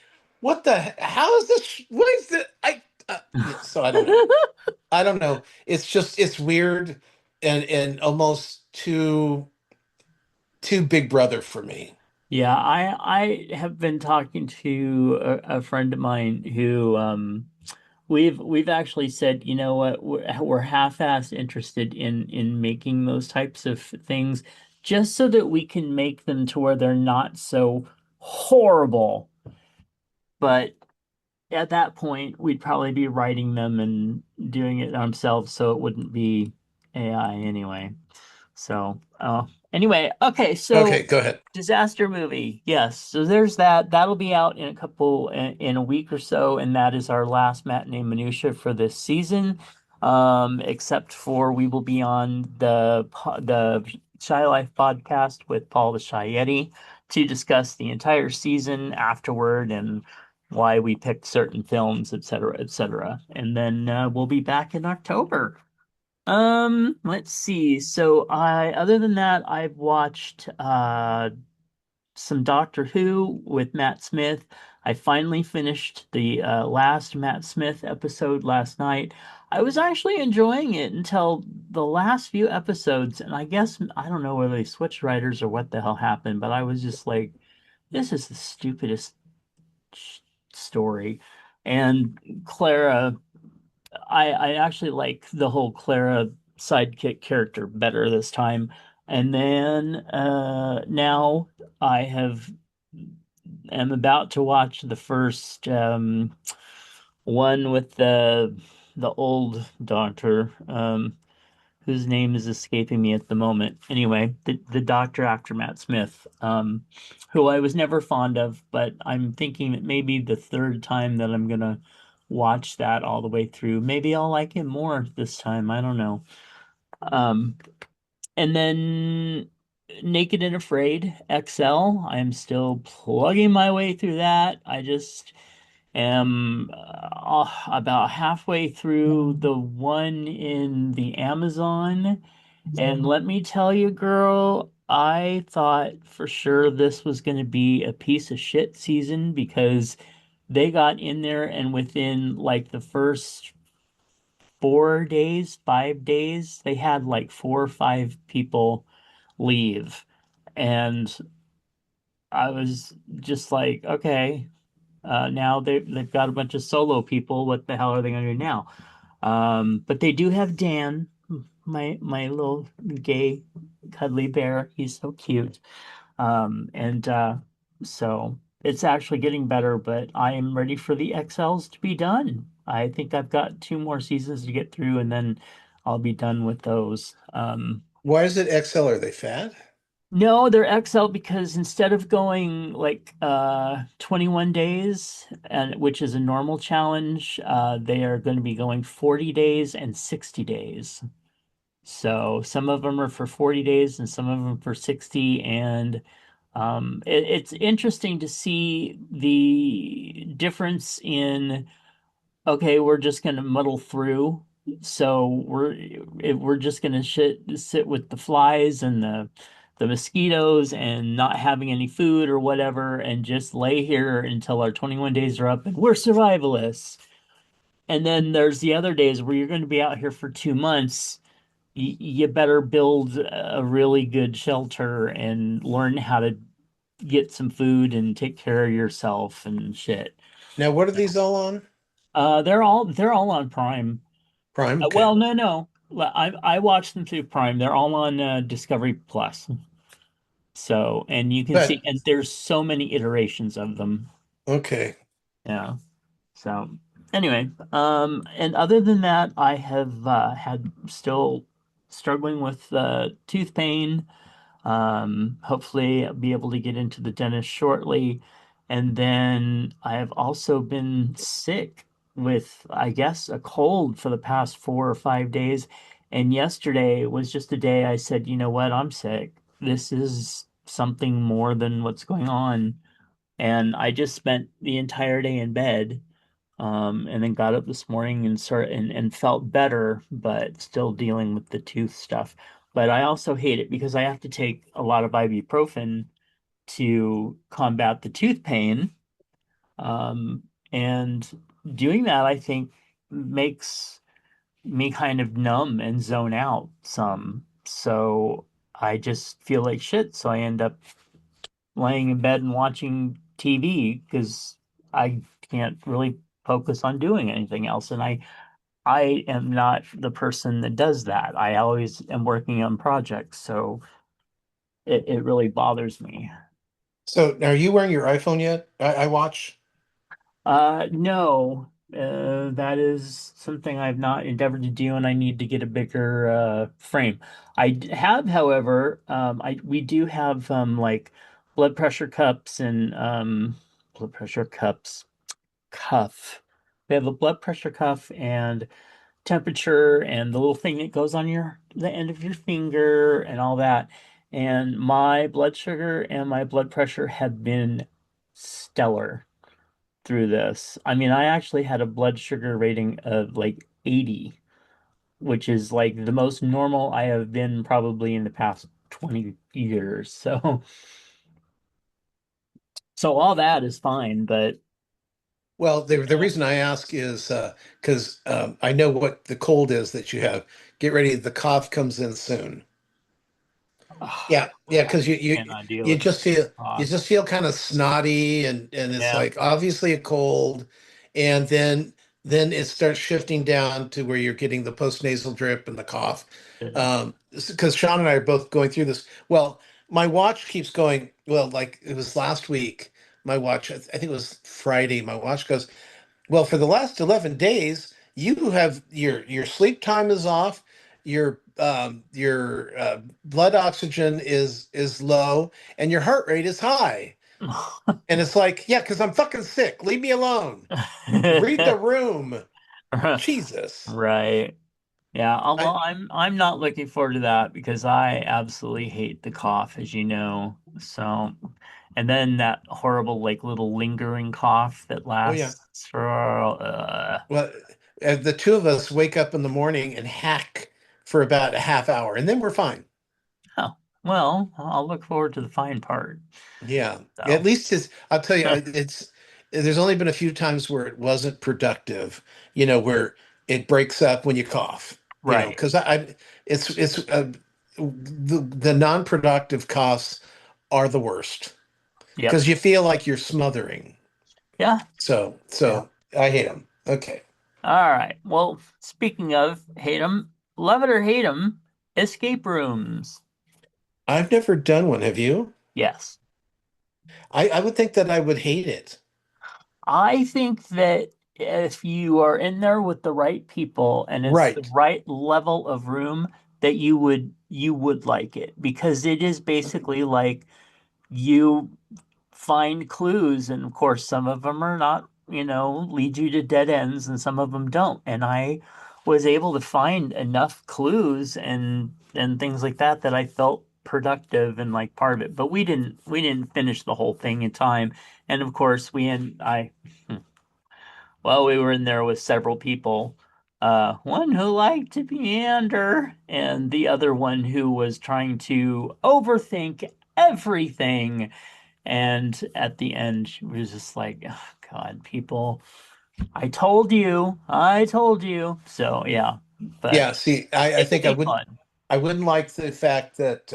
how is this? What is it? Yeah, so I don't know. I don't know. It's just it's weird and almost too Big Brother for me. Yeah, I have been talking to a friend of mine who we've actually said, you know what, we're half-assed interested in making those types of things just so that we can make them to where they're not so horrible. But at that point, we'd probably be writing them and doing it ourselves, so it wouldn't be AI anyway. So, anyway, okay, so Okay, go ahead. disaster movie. Yes. So there's that. That'll be out in a week or so, and that is our last matinee minutia for this season. Except for we will be on the Shy Life podcast with Paul the Shy Yeti to discuss the entire season afterward and why we picked certain films, et cetera, et cetera. And then we'll be back in October. Let's see. So other than that, I've watched some Doctor Who with Matt Smith. I finally finished the last Matt Smith episode last night. I was actually enjoying it until the last few episodes, and I guess I don't know whether they switched writers or what the hell happened, but I was just like, this is the stupidest sh- story. And Clara, I actually like the whole Clara sidekick character better this time. And then now I have am about to watch the first one with the the old doctor, whose name is escaping me at the moment. Anyway, the doctor after Matt Smith, who I was never fond of, but I'm thinking that maybe the third time that I'm gonna watch that all the way through, maybe I'll like him more this time. I don't know. Um, and then Naked and Afraid XL, I'm still plugging my way through that. I just am about halfway through the one in the Amazon. And let me tell you, girl, I thought for sure this was going to be a piece of shit season because they got in there and within like the first 4 days, 5 days, they had like 4 or 5 people leave. And I was just like, okay, now they've got a bunch of solo people. What the hell are they going to do now? But they do have Dan, my little gay cuddly bear. He's so cute. And so it's actually getting better, but I am ready for the XLs to be done. I think I've got 2 more seasons to get through, and then I'll be done with those. Why is it XL? Are they fat? No, they're XL because instead of going like 21 days, and which is a normal challenge, they are going to be going 40 days and 60 days. So some of them are for 40 days and some of them for 60. And it's interesting to see the difference in, okay, we're just going to muddle through. So we're just going to sit with the flies and the mosquitoes and not having any food or whatever and just lay here until our 21 days are up and we're survivalists. And then there's the other days where you're going to be out here for 2 months. You better build a really good shelter and learn how to get some food and take care of yourself and shit. Now, what are these all on? They're all on Prime. Prime. Okay. Well, no. I watched them through Prime. They're all on Discovery Plus. So, and you can see, But and there's so many iterations of them. okay. Yeah. So, anyway, and other than that, I have had still struggling with tooth pain. Hopefully, I'll be able to get into the dentist shortly. And then I have also been sick with, I guess, a cold for the past 4 or 5 days. And yesterday was just a day I said, you know what, I'm sick. This is something more than what's going on. And I just spent the entire day in bed, and then got up this morning and felt better, but still dealing with the tooth stuff. But I also hate it because I have to take a lot of ibuprofen to combat the tooth pain. Um, and doing that, I think, makes me kind of numb and zone out some. So I just feel like shit. So I end up laying in bed and watching TV because I can't really focus on doing anything else. And I am not the person that does that. I always am working on projects, so it really bothers me. So, are you wearing your iPhone yet? I watch. No, that is something I've not endeavored to do, and I need to get a bigger frame. Have, however, I we do have like blood pressure cups and blood pressure cups cuff. We have a blood pressure cuff and temperature and the little thing that goes on the end of your finger and all that. And my blood sugar and my blood pressure have been stellar through this. I mean, I actually had a blood sugar rating of like 80, which is like the most normal I have been probably in the past 20 years. So all that is fine, but Well, the reason I ask is because I know what the cold is that you have. Get ready, the cough comes in soon. Yeah, yeah, because cannot deal you with just feel you cough. just feel kind of snotty and it's Yeah. like obviously a cold, and then it starts shifting down to where you're getting the postnasal drip and the cough. Because Sean and I are both going through this. Well, my watch keeps going. Well, like it was last week. My watch, I think it was Friday. My watch goes, well, for the last 11 days, you have your sleep time is off, your blood oxygen is low, and your heart rate is high. And it's like, yeah, because I'm fucking sick. Leave me alone. Read the room. Jesus. Right. Yeah, I well, I'm not looking forward to that because I absolutely hate the cough, as you know. So, and then that horrible like little lingering cough that oh yeah. lasts for Well, the two of us wake up in the morning and hack for about a half hour, and then we're fine. oh, well, I'll look forward to the fine part. Yeah, at So, least I'll tell you, it's there's only been a few times where it wasn't productive, where it breaks up when you cough, right. because it's the non-productive coughs are the worst Yep. because you feel like you're smothering. Yeah. So Yeah. so I hate them. Okay, All right. Well, speaking of hate 'em, love it or hate 'em, escape rooms. I've never done one. Have you? Yes. I would think that I would hate it. I think that if you are in there with the right people and it's the Right. right level of room, that you would like it because it is basically like you find clues, and of course some of them are not, lead you to dead ends and some of them don't. And I was able to find enough clues and things like that that I felt productive and like part of it. But we didn't finish the whole thing in time. And of course we and I well, we were in there with several people. One who liked to meander, and the other one who was trying to overthink everything. And at the end, she was just like, oh, God, people, I told you. So, yeah, but Yeah, see, I it would think be fun. I wouldn't like the fact that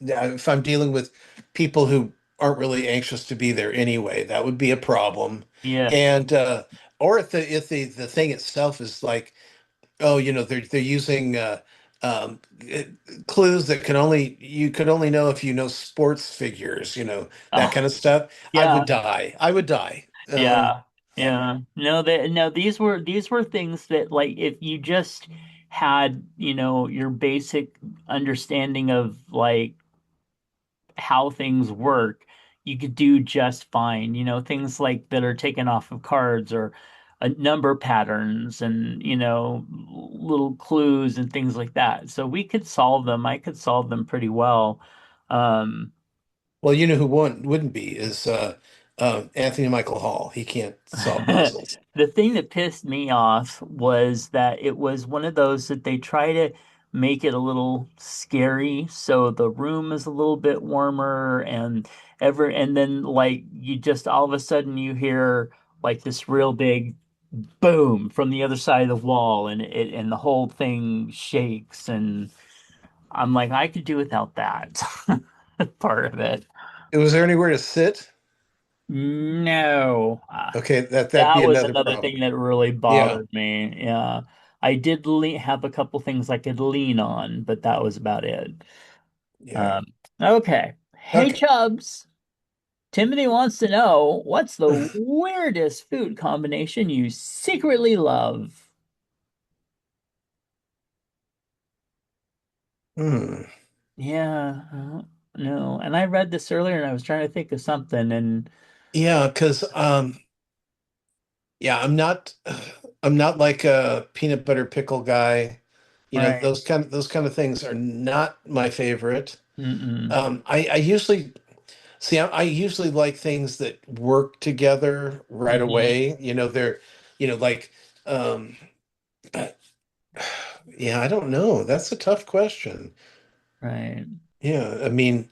yeah, if I'm dealing with people who aren't really anxious to be there anyway, that would be a problem. Yes. And or if the thing itself is like, oh, they're using uh, clues that you could only know if you know sports figures, that Oh, kind of stuff. I yeah. would die. I would die. Yeah, yeah. No, these were things that like if you just had, your basic understanding of like how things work, you could do just fine. Things like that are taken off of cards or number patterns and, little clues and things like that. So we could solve them. I could solve them pretty well. Um, Well, you know who wouldn't be is Anthony Michael Hall. He can't solve puzzles. The thing that pissed me off was that it was one of those that they try to make it a little scary, so the room is a little bit warmer and then like you just all of a sudden you hear like this real big boom from the other side of the wall and the whole thing shakes and I'm like I could do without that part of it. Was there anywhere to sit? No. Okay, that'd That be was another another thing problem. that really Yeah, bothered me. Yeah. I did have a couple things I could lean on, but that was about it. yeah. Um, okay. Hey, Okay. Chubs. Timothy wants to know what's the weirdest food combination you secretly love? Hmm. Yeah. No. And I read this earlier and I was trying to think of something and Yeah, because yeah, I'm not like a peanut butter pickle guy. right. Those kind of things are not my favorite. Mm-mm. I usually see I usually like things that work together right Mm-hmm. away. They're like um yeah, I don't know. That's a tough question. Right. Yeah, I mean,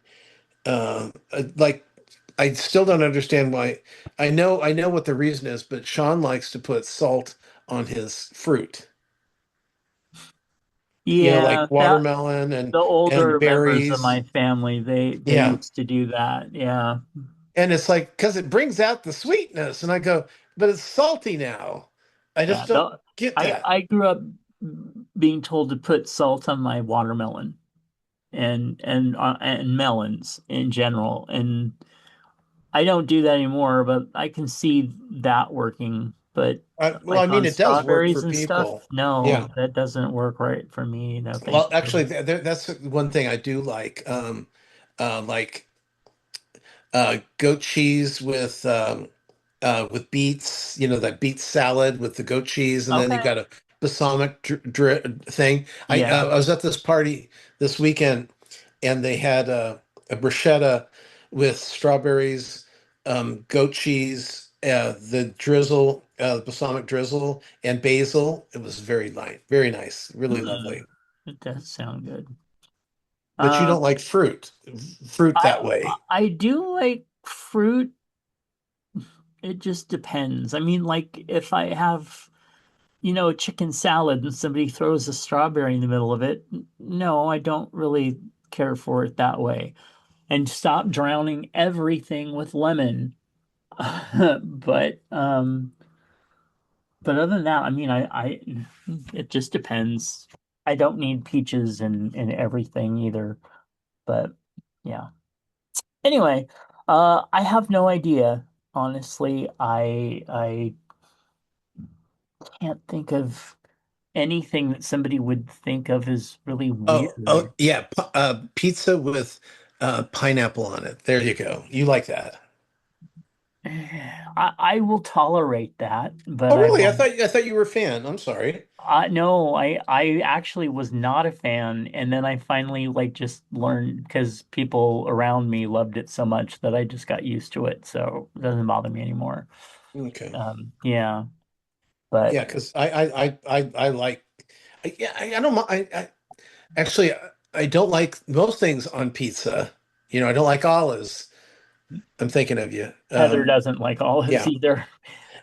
like I still don't understand why. I know what the reason is, but Sean likes to put salt on his fruit. Yeah, Like watermelon the and older members of berries. my family, they Yeah, used to do that. Yeah. and it's like because it brings out the sweetness, and I go, but it's salty now. I Yeah. just don't get that. I grew up being told to put salt on my watermelon and melons in general. And I don't do that anymore, but I can see that working but well, I like mean, on it does work strawberries for and stuff, people. no, Yeah. that doesn't work right for me. No, thank Well, you. actually, that's one thing I do like goat cheese with beets. You know, that beet salad with the goat cheese, and then you Okay. got a balsamic thing. Yeah. I was at this party this weekend, and they had a bruschetta with strawberries, goat cheese, the drizzle, balsamic drizzle, and basil. It was very nice, really Mm, lovely. it does sound good. But you Um, don't like fruit I that way. I do like fruit. It just depends. I mean, like if I have, a chicken salad and somebody throws a strawberry in the middle of it, no, I don't really care for it that way. And stop drowning everything with lemon. But other than that, I mean, it just depends. I don't need peaches and everything either. But yeah. Anyway, I have no idea. Honestly, I can't think of anything that somebody would think of as really Oh weird. yeah, pizza with pineapple on it. There you go. You like that? I will tolerate that, but Oh I really? will. I thought you were a fan. I'm sorry. No, I actually was not a fan, and then I finally like just learned because people around me loved it so much that I just got used to it, so it doesn't bother me anymore. Okay. Yeah, but Yeah, because I like yeah I don't I actually I don't like most things on pizza. You know, I don't like olives. I'm thinking of you. Heather doesn't like olives Yeah. either.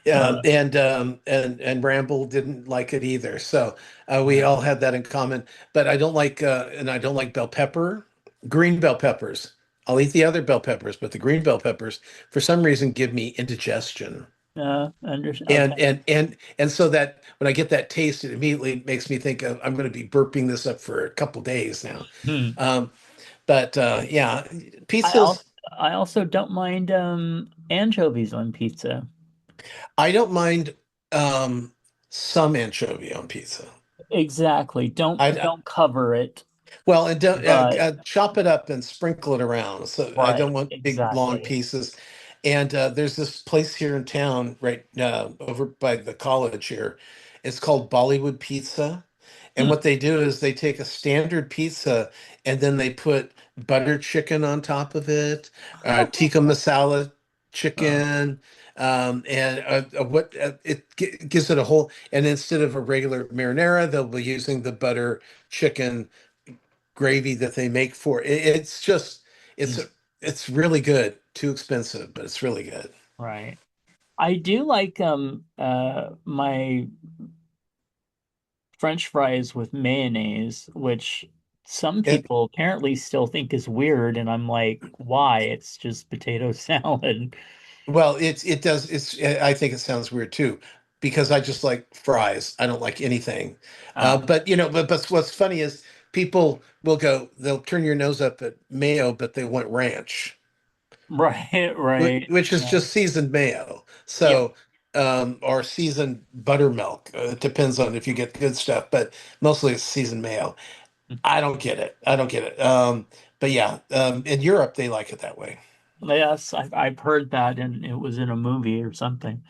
And Ramble didn't like it either. So we Yeah. all had that in common. But I don't like and I don't like bell pepper, green bell peppers. I'll eat the other bell peppers, but the green bell peppers, for some reason, give me indigestion. Okay. And so that when I get that taste, it immediately makes me think of I'm going to be burping this up for a couple days now. Hmm. Um, but yeah, I also pizzas. I also don't mind anchovies on pizza. I don't mind some anchovy on pizza. Exactly. Don't I don't cover it, Well, and don't, but chop it up and sprinkle it around. So I don't right, want big long exactly. pieces. And there's this place here in town, right over by the college here. It's called Bollywood Pizza. And Hmm. what they do is they take a standard pizza and then they put butter chicken on top of it, tikka masala Oh, chicken, and gives it a whole. And instead of a regular marinara, they'll be using the butter chicken gravy that they make for it. It's just it's hmm. it's really good. Too expensive, but it's really good. Right. I do like my French fries with mayonnaise, which some And people apparently still think is weird, and I'm like, why? It's just potato salad. well, it does. I think it sounds weird too, because I just like fries. I don't like anything. Oh, But but what's funny is people they'll turn your nose up at mayo, but they want ranch, right, right. which is Yeah. just seasoned mayo. Yep. So, or seasoned buttermilk. It depends on if you get good stuff, but mostly it's seasoned mayo. I don't get it. I don't get it. But yeah, in Europe they like it that way. Yes, I've heard that, and it was in a movie or something.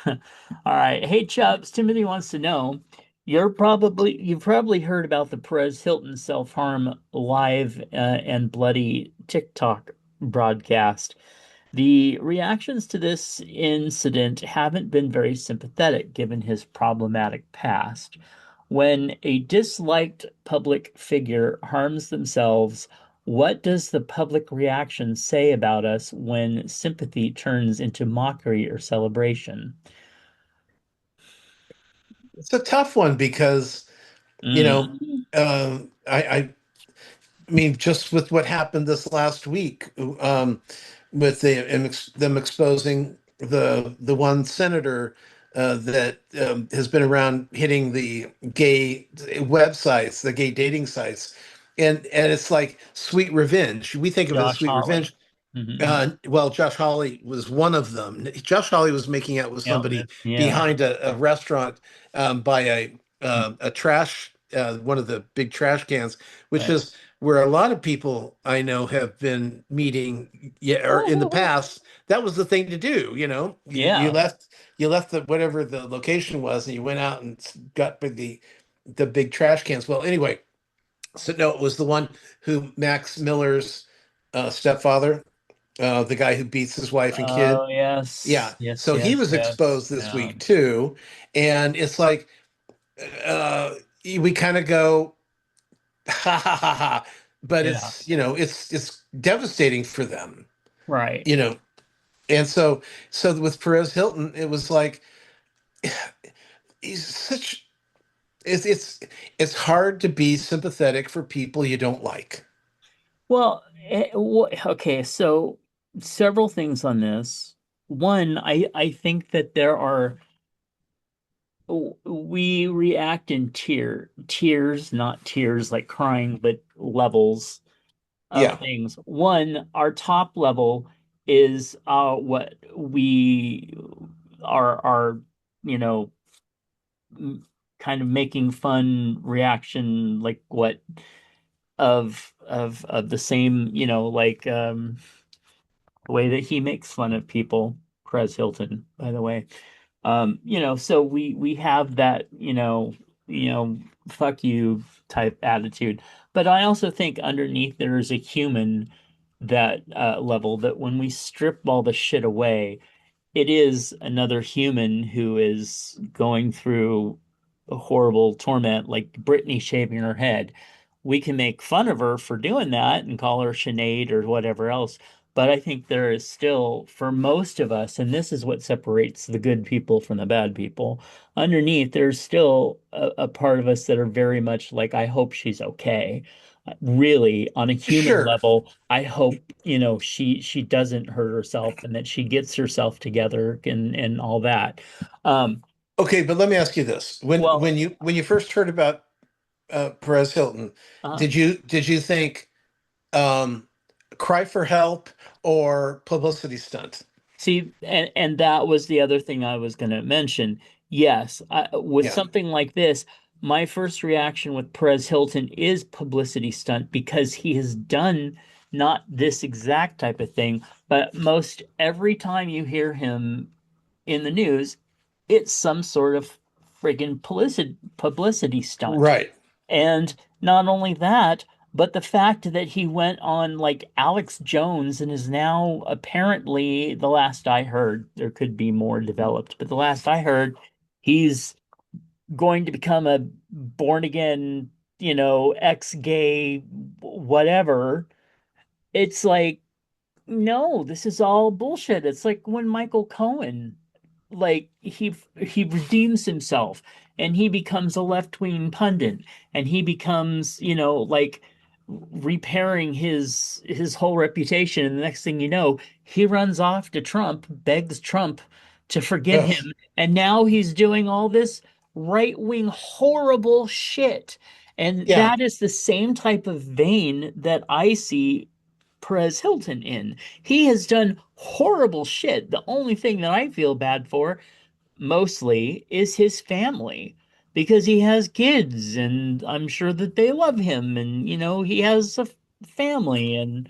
All right. Hey, Chubbs, Timothy wants to know, you've probably heard about the Perez Hilton self-harm live and bloody TikTok broadcast. The reactions to this incident haven't been very sympathetic given his problematic past. When a disliked public figure harms themselves, what does the public reaction say about us when sympathy turns into mockery or celebration? It's a tough one because you know, Mm, I mean, just with what happened this last week, with them exposing the one senator that has been around hitting the gay websites, the gay dating sites, and it's like sweet revenge. We think of it as Josh sweet Hawley. revenge. Well, Josh Hawley was one of them. Josh Hawley was making out with Yeah, somebody yeah, behind a restaurant by a trash one of the big trash cans, which right. is where a lot of people I know have been meeting. Yeah, or in the past, that was the thing to do. You Yeah. left the whatever the location was, and you went out and got the big trash cans. Well, anyway, so no, it was the one who Max Miller's stepfather, the guy who beats his wife and kid. Oh, yes. Yeah. Yes, So he yes, was yes. exposed this Yeah. week too. And it's like, uh, we kind of go, ha ha ha ha. But Yeah. it's devastating for them, Right. you know. And so with Perez Hilton, it was like he's such it's hard to be sympathetic for people you don't like. Well, okay, so several things on this. One, I think that there are we react in tiers, not tears like crying, but levels of Yeah. things. One, our top level is what we are, you know, kind of making fun reaction, like what of the same, like the way that he makes fun of people, Perez Hilton, by the way. So we have that, fuck you type attitude. But I also think underneath there is a human that level that when we strip all the shit away, it is another human who is going through a horrible torment, like Brittany shaving her head. We can make fun of her for doing that and call her Sinead or whatever else. But I think there is still, for most of us, and this is what separates the good people from the bad people, underneath, there's still a part of us that are very much like, I hope she's okay. Really, on a human Sure. level, I hope, she doesn't hurt herself and that she gets herself together and all that. Um, Okay, but let me ask you this. When well, when you when you first heard about Perez Hilton, uh, did you think um, cry for help or publicity stunt? See, and that was the other thing I was going to mention. Yes, with Yeah, something like this, my first reaction with Perez Hilton is publicity stunt because he has done not this exact type of thing, but most every time you hear him in the news, it's some sort of friggin' publicity stunt. right. And not only that, but the fact that he went on like Alex Jones and is now apparently, the last I heard, there could be more developed, but the last I heard, he's going to become a born again, ex-gay, whatever. It's like, no, this is all bullshit. It's like when Michael Cohen, like he redeems himself and he becomes a left-wing pundit and he becomes, like repairing his whole reputation. And the next thing you know, he runs off to Trump, begs Trump to forgive Ugh, him, and now he's doing all this right-wing horrible shit. And yeah, that is the same type of vein that I see Perez Hilton in. He has done horrible shit. The only thing that I feel bad for mostly is his family because he has kids and I'm sure that they love him and he has a family and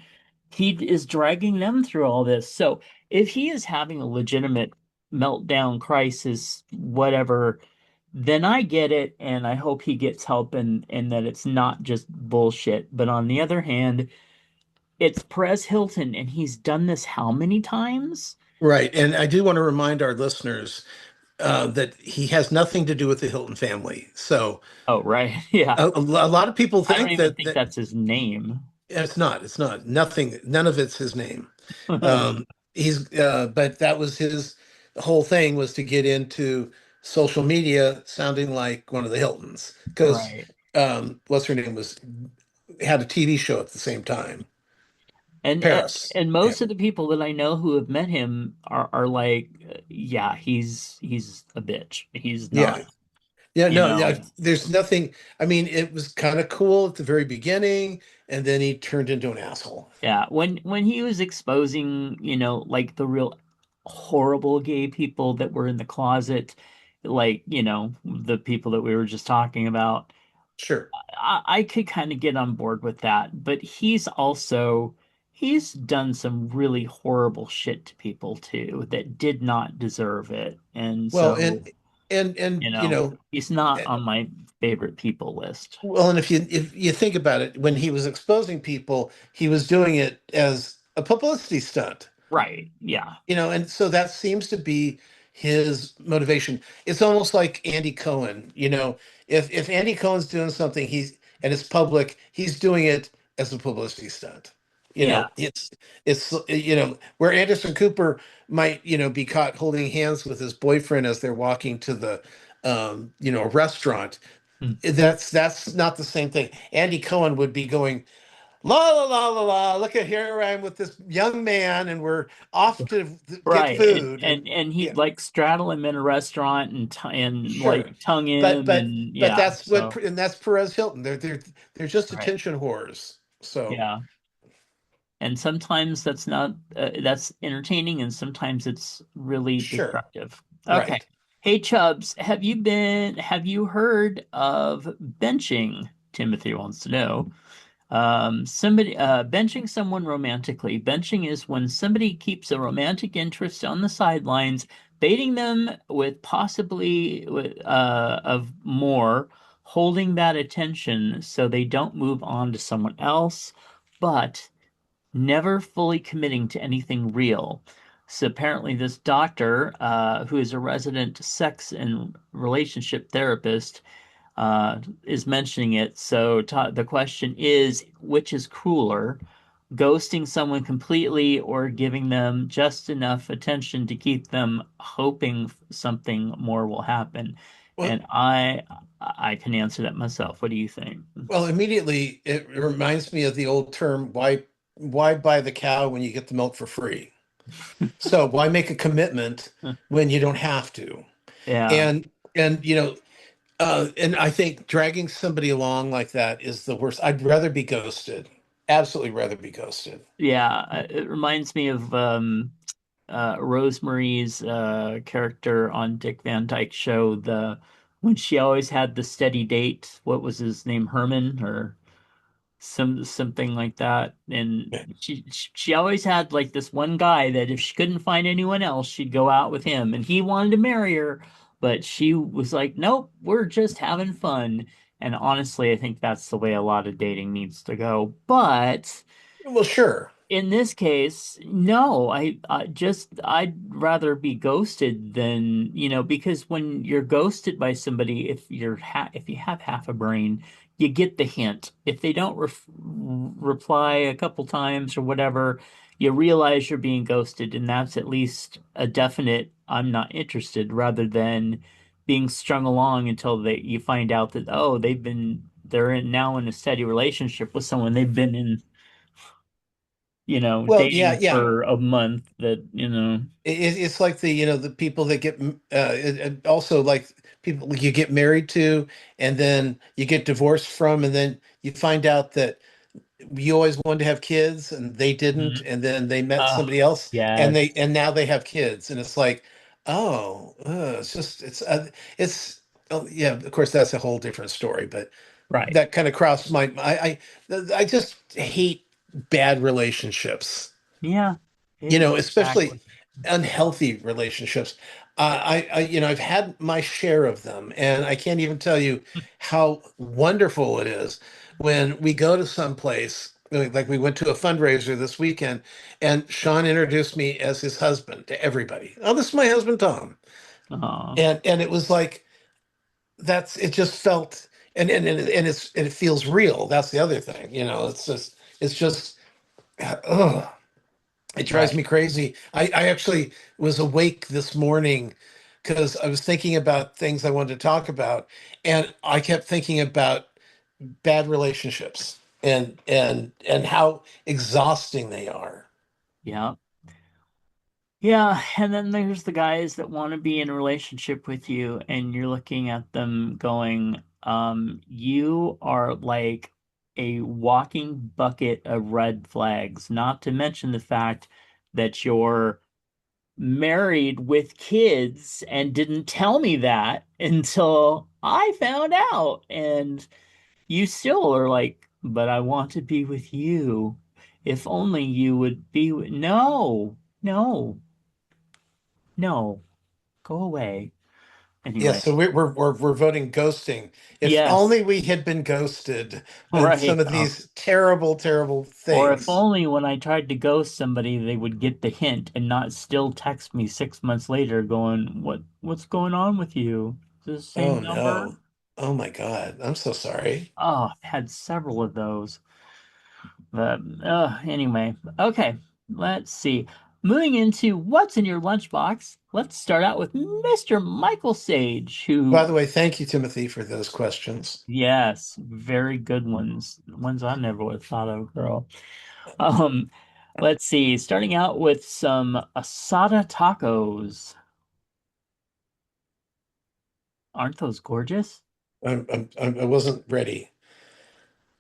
he is dragging them through all this. So if he is having a legitimate meltdown crisis, whatever, then I get it and I hope he gets help and that it's not just bullshit. But on the other hand, it's Perez Hilton, and he's done this how many times? right. And I do want to remind our listeners that he has nothing to do with the Hilton family. So Oh, right. Yeah. a lot of people I don't think even that think that's his name. it's not nothing. None of it's his name. But that was his whole thing was to get into social media sounding like one of the Hiltons because Right. what's her name was had a TV show at the same time. And uh, Paris. and Yeah. most of the people that I know who have met him are like, yeah, he's a bitch. He's Yeah. not. Yeah, you no, yeah, know. there's nothing. I mean, it was kind of cool at the very beginning, and then he turned into an asshole. Yeah, when he was exposing, like the real horrible gay people that were in the closet, like, the people that we were just talking about, Sure. I could kind of get on board with that. But he's done some really horrible shit to people too that did not deserve it. And Well, so, and you know, he's not eh, on my favorite people list. well, and if you think about it, when he was exposing people, he was doing it as a publicity stunt. Right. Yeah. And so that seems to be his motivation. It's almost like Andy Cohen. If Andy Cohen's doing something, and it's public, he's doing it as a publicity stunt. Yeah. It's where Anderson Cooper might be caught holding hands with his boyfriend as they're walking to the restaurant. Hmm. That's not the same thing. Andy Cohen would be going, la la la la la. Look at, here I am with this young man, and we're off to get Right. And food, and and and yeah, he'd like straddle him in a restaurant and like sure. tongue But him but and but yeah. that's what, So and that's Perez Hilton. They're just right. attention whores. So Yeah. And sometimes that's entertaining and sometimes it's really sure, destructive. Okay. right. Hey Chubbs, have you heard of benching? Timothy wants to know. Somebody benching someone romantically. Benching is when somebody keeps a romantic interest on the sidelines, baiting them with possibly of more, holding that attention so they don't move on to someone else, but never fully committing to anything real. So apparently, this doctor, who is a resident sex and relationship therapist, is mentioning it. So the question is, which is crueler, ghosting someone completely or giving them just enough attention to keep them hoping something more will happen? Well, And I can answer that myself. What do you think? well, immediately it reminds me of the old term, why buy the cow when you get the milk for free? So why make a commitment when you don't have to? Yeah. And I think dragging somebody along like that is the worst. I'd rather be ghosted. Absolutely rather be ghosted. Yeah, it reminds me of Rosemary's character on Dick Van Dyke's show, the when she always had the steady date. What was his name? Herman or something like that. And she always had like this one guy that if she couldn't find anyone else, she'd go out with him, and he wanted to marry her, but she was like, "Nope, we're just having fun." And honestly, I think that's the way a lot of dating needs to go. But Well, sure. in this case, no, I'd rather be ghosted than, because when you're ghosted by somebody, if you have half a brain, you get the hint. If they don't reply a couple times or whatever, you realize you're being ghosted, and that's at least a definite I'm not interested, rather than being strung along until you find out that, oh, now in a steady relationship with someone they've been in, Well, yeah, dating yeah. for a month that, It's like the people that get also like people you get married to, and then you get divorced from, and then you find out that you always wanted to have kids and they didn't, Mhm. and then they met Oh, somebody else, and yes. now they have kids, and it's like, oh, it's oh, yeah, of course that's a whole different story, but Right. that kind of crossed my I just hate bad relationships, Yeah. Exactly. especially unhealthy relationships. I've had my share of them, and I can't even tell you how wonderful it is when we go to some place. Like we went to a fundraiser this weekend, and Sean introduced me as his husband to everybody. Oh, this is my husband, Tom. Oh, And it was like it just felt, and it feels real. That's the other thing. It's just ugh. It drives right. me crazy. I actually was awake this morning because I was thinking about things I wanted to talk about, and I kept thinking about bad relationships and how exhausting they are. Yeah. Yeah, and then there's the guys that want to be in a relationship with you, and you're looking at them going, you are like a walking bucket of red flags, not to mention the fact that you're married with kids and didn't tell me that until I found out. And you still are like, but I want to be with you. If only you would be with... No, no, no, go away. Yeah, Anyway, so we're voting ghosting. If yes, only we had been ghosted on some right. of these terrible, terrible Or if things. only when I tried to ghost somebody, they would get the hint and not still text me 6 months later going, what's going on with you? Is this the Oh same number? no. Oh my God. I'm so sorry. Oh, I've had several of those. But anyway, okay, let's see. Moving into what's in your lunchbox, let's start out with Mr. Michael Sage, By who, the way, thank you, Timothy, for those questions. yes, very good ones. Ones I never would have thought of, girl. Um, let's see. Starting out with some asada tacos. Aren't those gorgeous? I wasn't ready.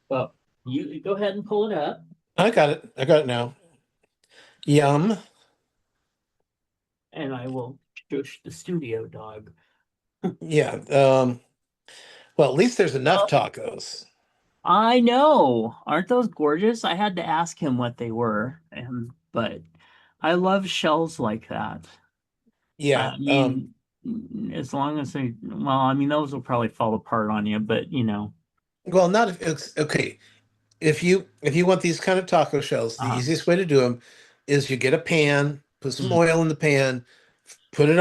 Well, you go ahead and pull it up, I got it. I got it now. Yum. and I will shush the studio dog. Yeah. Well, at least there's enough tacos. I know. Aren't those gorgeous? I had to ask him what they were, but I love shells like that. Yeah. I mean, as long as they, well, I mean, those will probably fall apart on you, but Well, not if it's okay. If you want these kind of taco shells, the uh, easiest way to do them is you get a pan, put some mm, oil in the pan, put it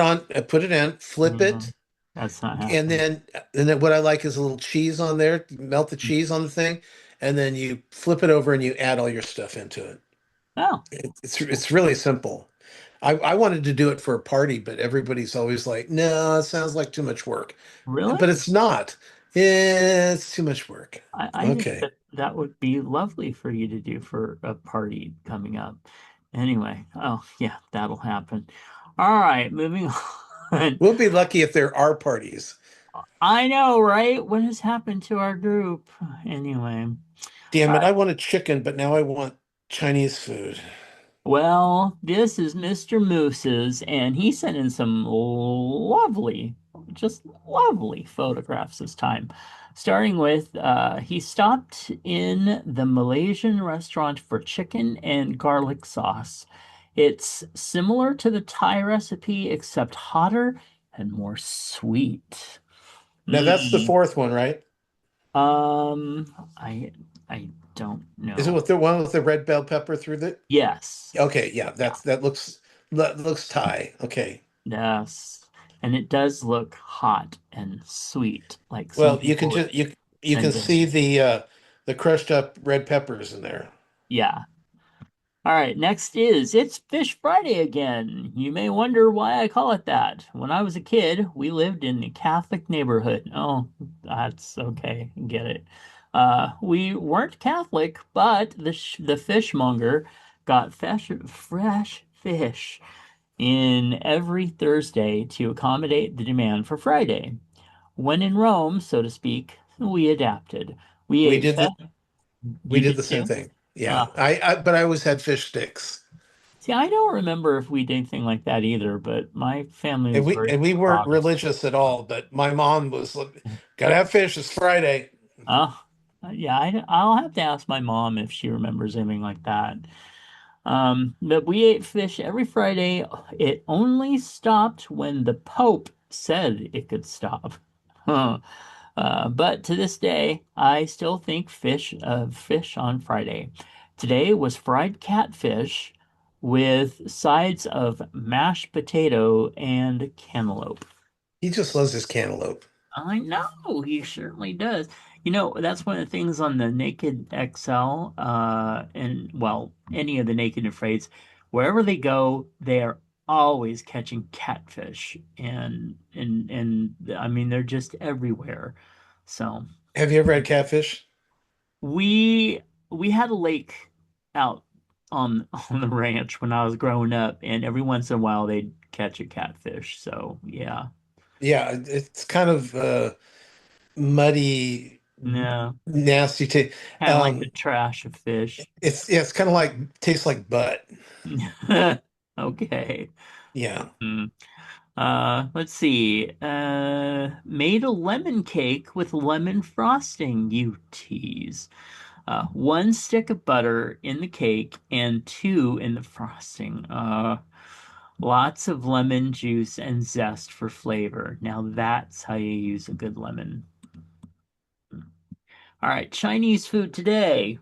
in, flip yeah, it, that's not and happening. then what I like is a little cheese on there. You melt the cheese on the thing, and then you flip it over and you add all your stuff into it. Oh, It's really simple. I wanted to do it for a party, but everybody's always like, "No, it sounds like too much work." really? But it's not. It's too much work. I think Okay. that that would be lovely for you to do for a party coming up. Anyway, oh yeah, that'll happen. All right, moving on. We'll be lucky if there are parties. I know, right? What has happened to our group? Anyway, Damn it, uh, I wanted chicken, but now I want Chinese food. well, this is Mr. Moose's, and he sent in some lovely, just lovely photographs this time. Starting with, he stopped in the Malaysian restaurant for chicken and garlic sauce. It's similar to the Thai recipe, except hotter and more sweet. Now that's the Mm. fourth one, right? I I don't Is it know. with the one with the red bell pepper through the? Yes. Okay, yeah, Yeah. that looks Thai. Okay. Yes. And it does look hot and sweet, like some Well, you can people would just you can send see in. the crushed up red peppers in there. Yeah. All right, next is It's Fish Friday again. You may wonder why I call it that. When I was a kid, we lived in a Catholic neighborhood. Oh, that's okay. Get it. We weren't Catholic, but the fishmonger got fresh fish in every Thursday to accommodate the demand for Friday. When in Rome, so to speak, we adapted. We We ate did fish. the we You did did the same too? thing. Yeah. Uh, But I always had fish sticks. See, I don't remember if we did anything like that either, but my family And was we very and we weren't Protestant. religious at all, but my mom was like, gotta have fish, it's Friday. Oh, yeah, I'll have to ask my mom if she remembers anything like that. But we ate fish every Friday. It only stopped when the Pope said it could stop. Huh. But to this day, I still think fish of fish on Friday. Today was fried catfish with sides of mashed potato and cantaloupe. He just loves his cantaloupe. I know he certainly does. That's one of the things on the Naked XL, and well, any of the Naked and Afraids, wherever they go, they are always catching catfish, and I mean they're just everywhere. So Have you ever had catfish? we we had a lake out on the ranch when I was growing up, and every once in a while they'd catch a catfish. So yeah, Yeah, it's kind of muddy, no, nasty taste. kind of like the trash of fish. It's kind of like tastes like butt. Okay. Yeah. Hmm. Let's see. Made a lemon cake with lemon frosting, you tease. One stick of butter in the cake and two in the frosting. Lots of lemon juice and zest for flavor. Now that's how you use a good lemon. All right, Chinese food today.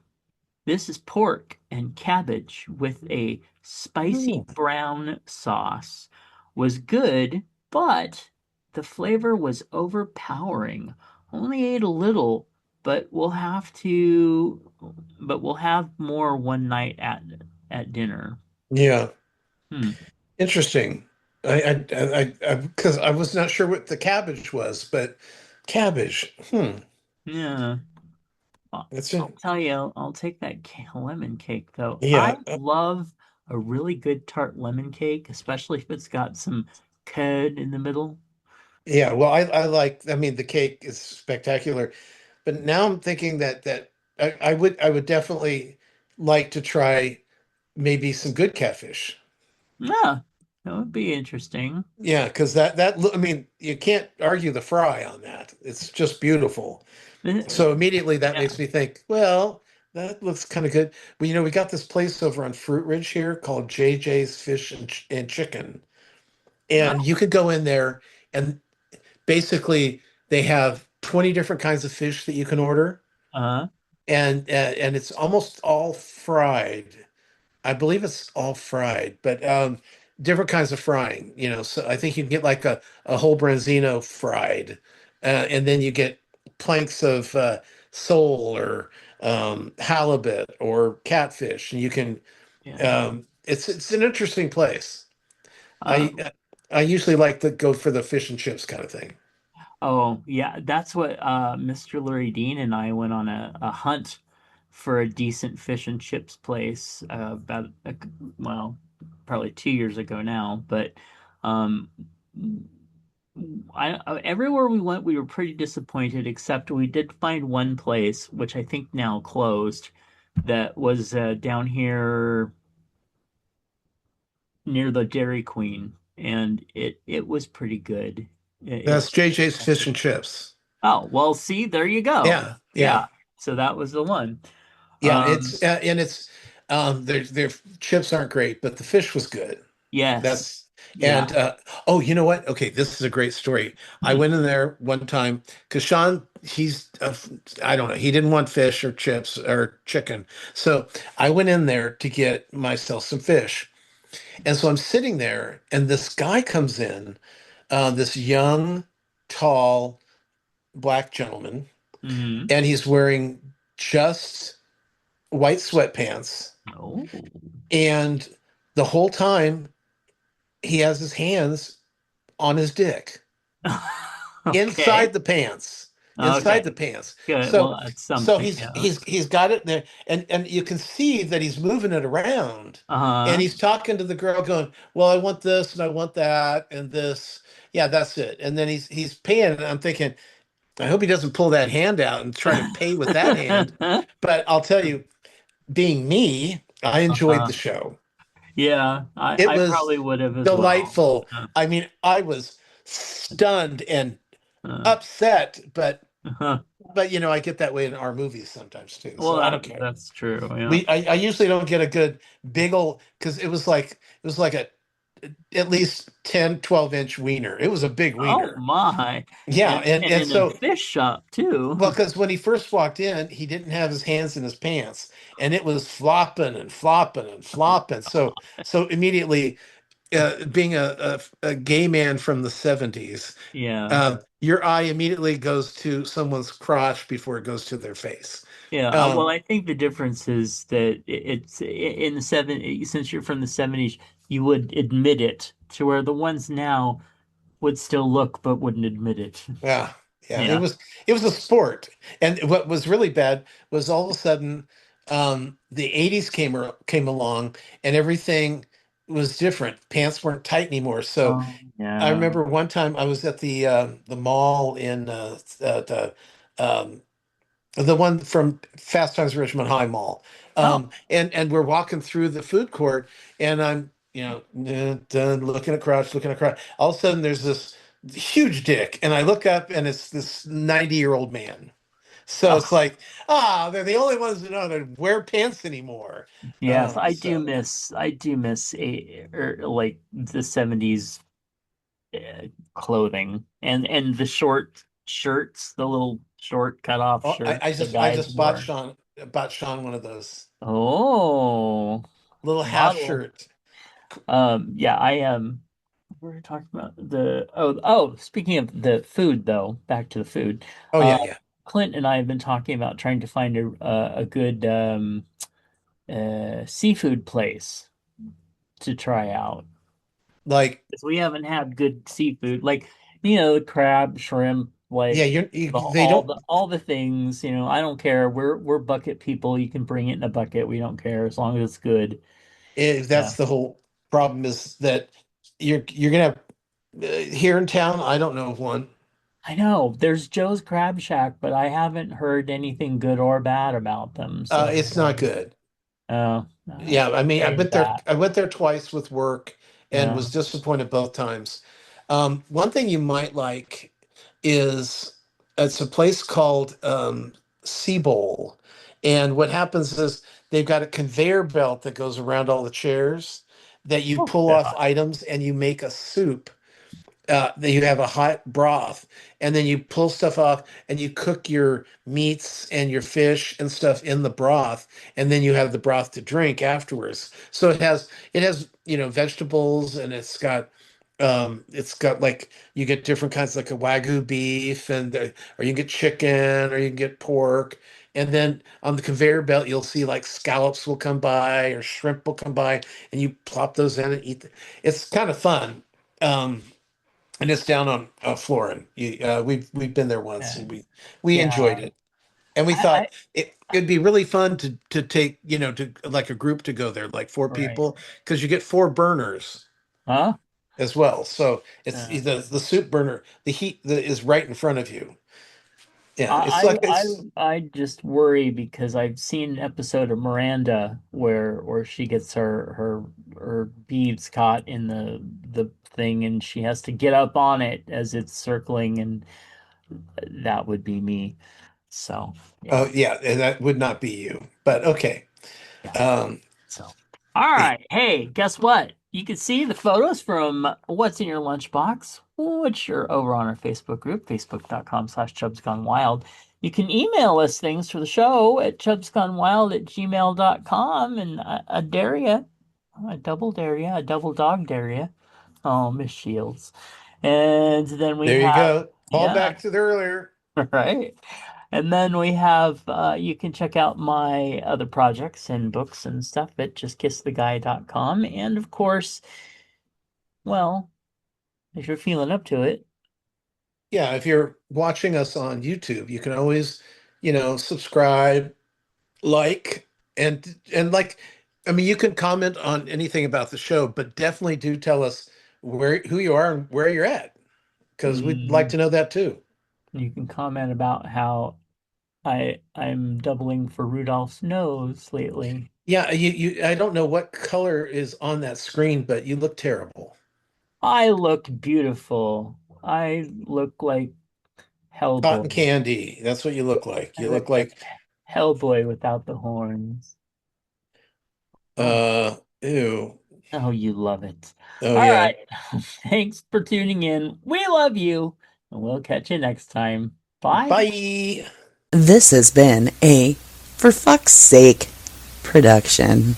This is pork and cabbage with a spicy Oh, brown sauce. Was good, but the flavor was overpowering. Only ate a little, but we'll have more one night at dinner. yeah. Hmm. Interesting. Because I was not sure what the cabbage was, but cabbage. Yeah. I'll, That's I'll tell you, I'll take that lemon cake though. I yeah, love a really good tart lemon cake, especially if it's got some curd in the middle. yeah. Well, I like. I mean, the cake is spectacular, but now I'm thinking that I would definitely like to try maybe some good catfish. Yeah, that would be interesting. Yeah, because I mean, you can't argue the fry on that. It's just beautiful. So immediately that Yeah. makes me think, well, that looks kind of good. Well, we got this place over on Fruit Ridge here called JJ's Fish and Chicken. And you could go in there and basically they have 20 different kinds of fish that you can order. Uh, And it's almost all fried. I believe it's all fried, but different kinds of frying, So I think you can get like a whole branzino fried, and then you get planks of sole or halibut or catfish, and you can. yeah. It's an interesting place. Uh, I usually like to go for the fish and chips kind of thing. oh, yeah. That's what Mr. Lurie Dean and I went on a hunt for a decent fish and chips place well, probably 2 years ago now. But um, everywhere we went, we were pretty disappointed, except we did find one place, which I think now closed, that was down here near the Dairy Queen, and it was pretty good. That's It's JJ's Fish and Chips. oh well, see, there you go. Yeah, Yeah, yeah. so that was the one. Yeah, Um, and it's their chips aren't great, but the fish was good. yes, That's yeah. and oh, you know what? Okay, this is a great story. I Hmm. went in there one time because Sean, I don't know, he didn't want fish or chips or chicken, so I went in there to get myself some fish, and so I'm sitting there, and this guy comes in, this young, tall black gentleman, Hmm. and he's wearing just white sweatpants. Oh. And the whole time he has his hands on his dick Okay. inside the pants, inside the Okay. pants. Good. So Well, that's so something. he's Yeah. he's he's got it there, and you can see that he's moving it around, and Uh-huh. he's talking to the girl, going, "Well, I want this and I want that and this. Yeah, that's it." And then he's paying, and I'm thinking, I hope he doesn't pull that hand out and try to pay with that hand. But I'll tell you, being me, I enjoyed Uh-huh. the show. Yeah, It I was probably would have as well. delightful. I mean, I was stunned and Uh, upset, but uh, I get that way in our movies sometimes too. well, So I don't care. that's true. Yeah. I usually don't get a good big old because it was like a at least 10, 12 inch wiener. It was a big Oh wiener. my. Yeah, And and and and in a so fish shop too. well, because when he first walked in, he didn't have his hands in his pants, and it was flopping and flopping and flopping. So immediately, being a gay man from the 70s, Yeah. your eye immediately goes to someone's crotch before it goes to their face. Yeah. Well, Um, I think the difference is that in the since you're from the 70s, you would admit it, to where the ones now would still look but wouldn't admit it. yeah, yeah, it Yeah. was it was a sport. And what was really bad was all of a sudden, the 80s came along, and everything was different. Pants weren't tight anymore. So Oh, I yeah. remember one time I was at the mall in um, the one from Fast Times at Richmond High Mall. Oh, And we're walking through the food court, and I'm, looking at crotch, looking at crotch. All of a sudden, there's this huge dick, and I look up, and it's this 90-year-old man. So oh. it's like, they're the only ones that know how to wear pants anymore. Yes, So I do miss like the 70s clothing and the short shirts, the little short cut off oh, I, I shirts the just I guys just wore. bought Sean one of those Oh, little half model. shirt. Yeah, we were talking about speaking of the food though, back to the food. Oh Uh, yeah, yeah. Clint and I have been talking about trying to find a good seafood place to try out. Like, 'Cause we haven't had good seafood, like crab, shrimp, yeah, like they don't. all the things. I don't care. We're bucket people. You can bring it in a bucket. We don't care as long as it's good. Yeah, That's the whole problem, is that you're gonna have here in town. I don't know of one. I know. There's Joe's Crab Shack, but I haven't heard anything good or bad about them. It's not good. No, Yeah, I mean, I there's went there. that. I went there twice with work and Yeah. was disappointed both times. One thing you might like is, it's a place called Sea Bowl, and what happens is they've got a conveyor belt that goes around all the chairs that you Oh, pull off God. items, and you make a soup. That you have a hot broth, and then you pull stuff off, and you cook your meats and your fish and stuff in the broth, and then you have the broth to drink afterwards. So it has vegetables, and it's got like, you get different kinds, like a wagyu beef, or you can get chicken, or you can get pork. And then on the conveyor belt, you'll see like scallops will come by, or shrimp will come by, and you plop those in and eat. It's kind of fun. Um, and it's down on Florin. We've been there once, Yeah. and we enjoyed Yeah. it, and we I thought it'd be really fun to take, to like a group to go there, like four right. people, because you get four burners Huh? as well. So it's Yeah. the soup burner. The heat that is right in front of you. Yeah, it's I, like I it's. I just worry because I've seen an episode of Miranda where she gets her beads caught in the thing and she has to get up on it as it's circling, and that would be me. So Oh yeah. yeah, and that would not be you, but okay. Yeah. Um, So, all right. Hey, guess what? You can see the photos from What's in Your Lunchbox, which are over on our Facebook group, facebook.com/chubsgonewild. You can email us things for the show at chubsgonewild@gmail.com. And I dare ya, I double dare ya, a double dog dare ya. Oh, Miss Shields. And then we there you have, go. Call yeah, back to the earlier. right. And then we have, you can check out my other projects and books and stuff at justkisstheguy.com. And of course, well, if you're feeling up to it, Yeah, if you're watching us on YouTube, you can always, subscribe, like, and like, I mean, you can comment on anything about the show, but definitely do tell us who you are and where you're at, because we'd like mm, to know that too. you can comment about how I'm doubling for Rudolph's nose lately. Yeah, I don't know what color is on that screen, but you look terrible. I look beautiful. I look like Cotton Hellboy. candy. That's what you look like. I You look look like like Hellboy without the horns. Oh, ew. oh, you love it. Oh All yeah. right. Thanks for tuning in. We love you, and we'll catch you next time. Bye. Bye. This has been a For Fuck's Sake production.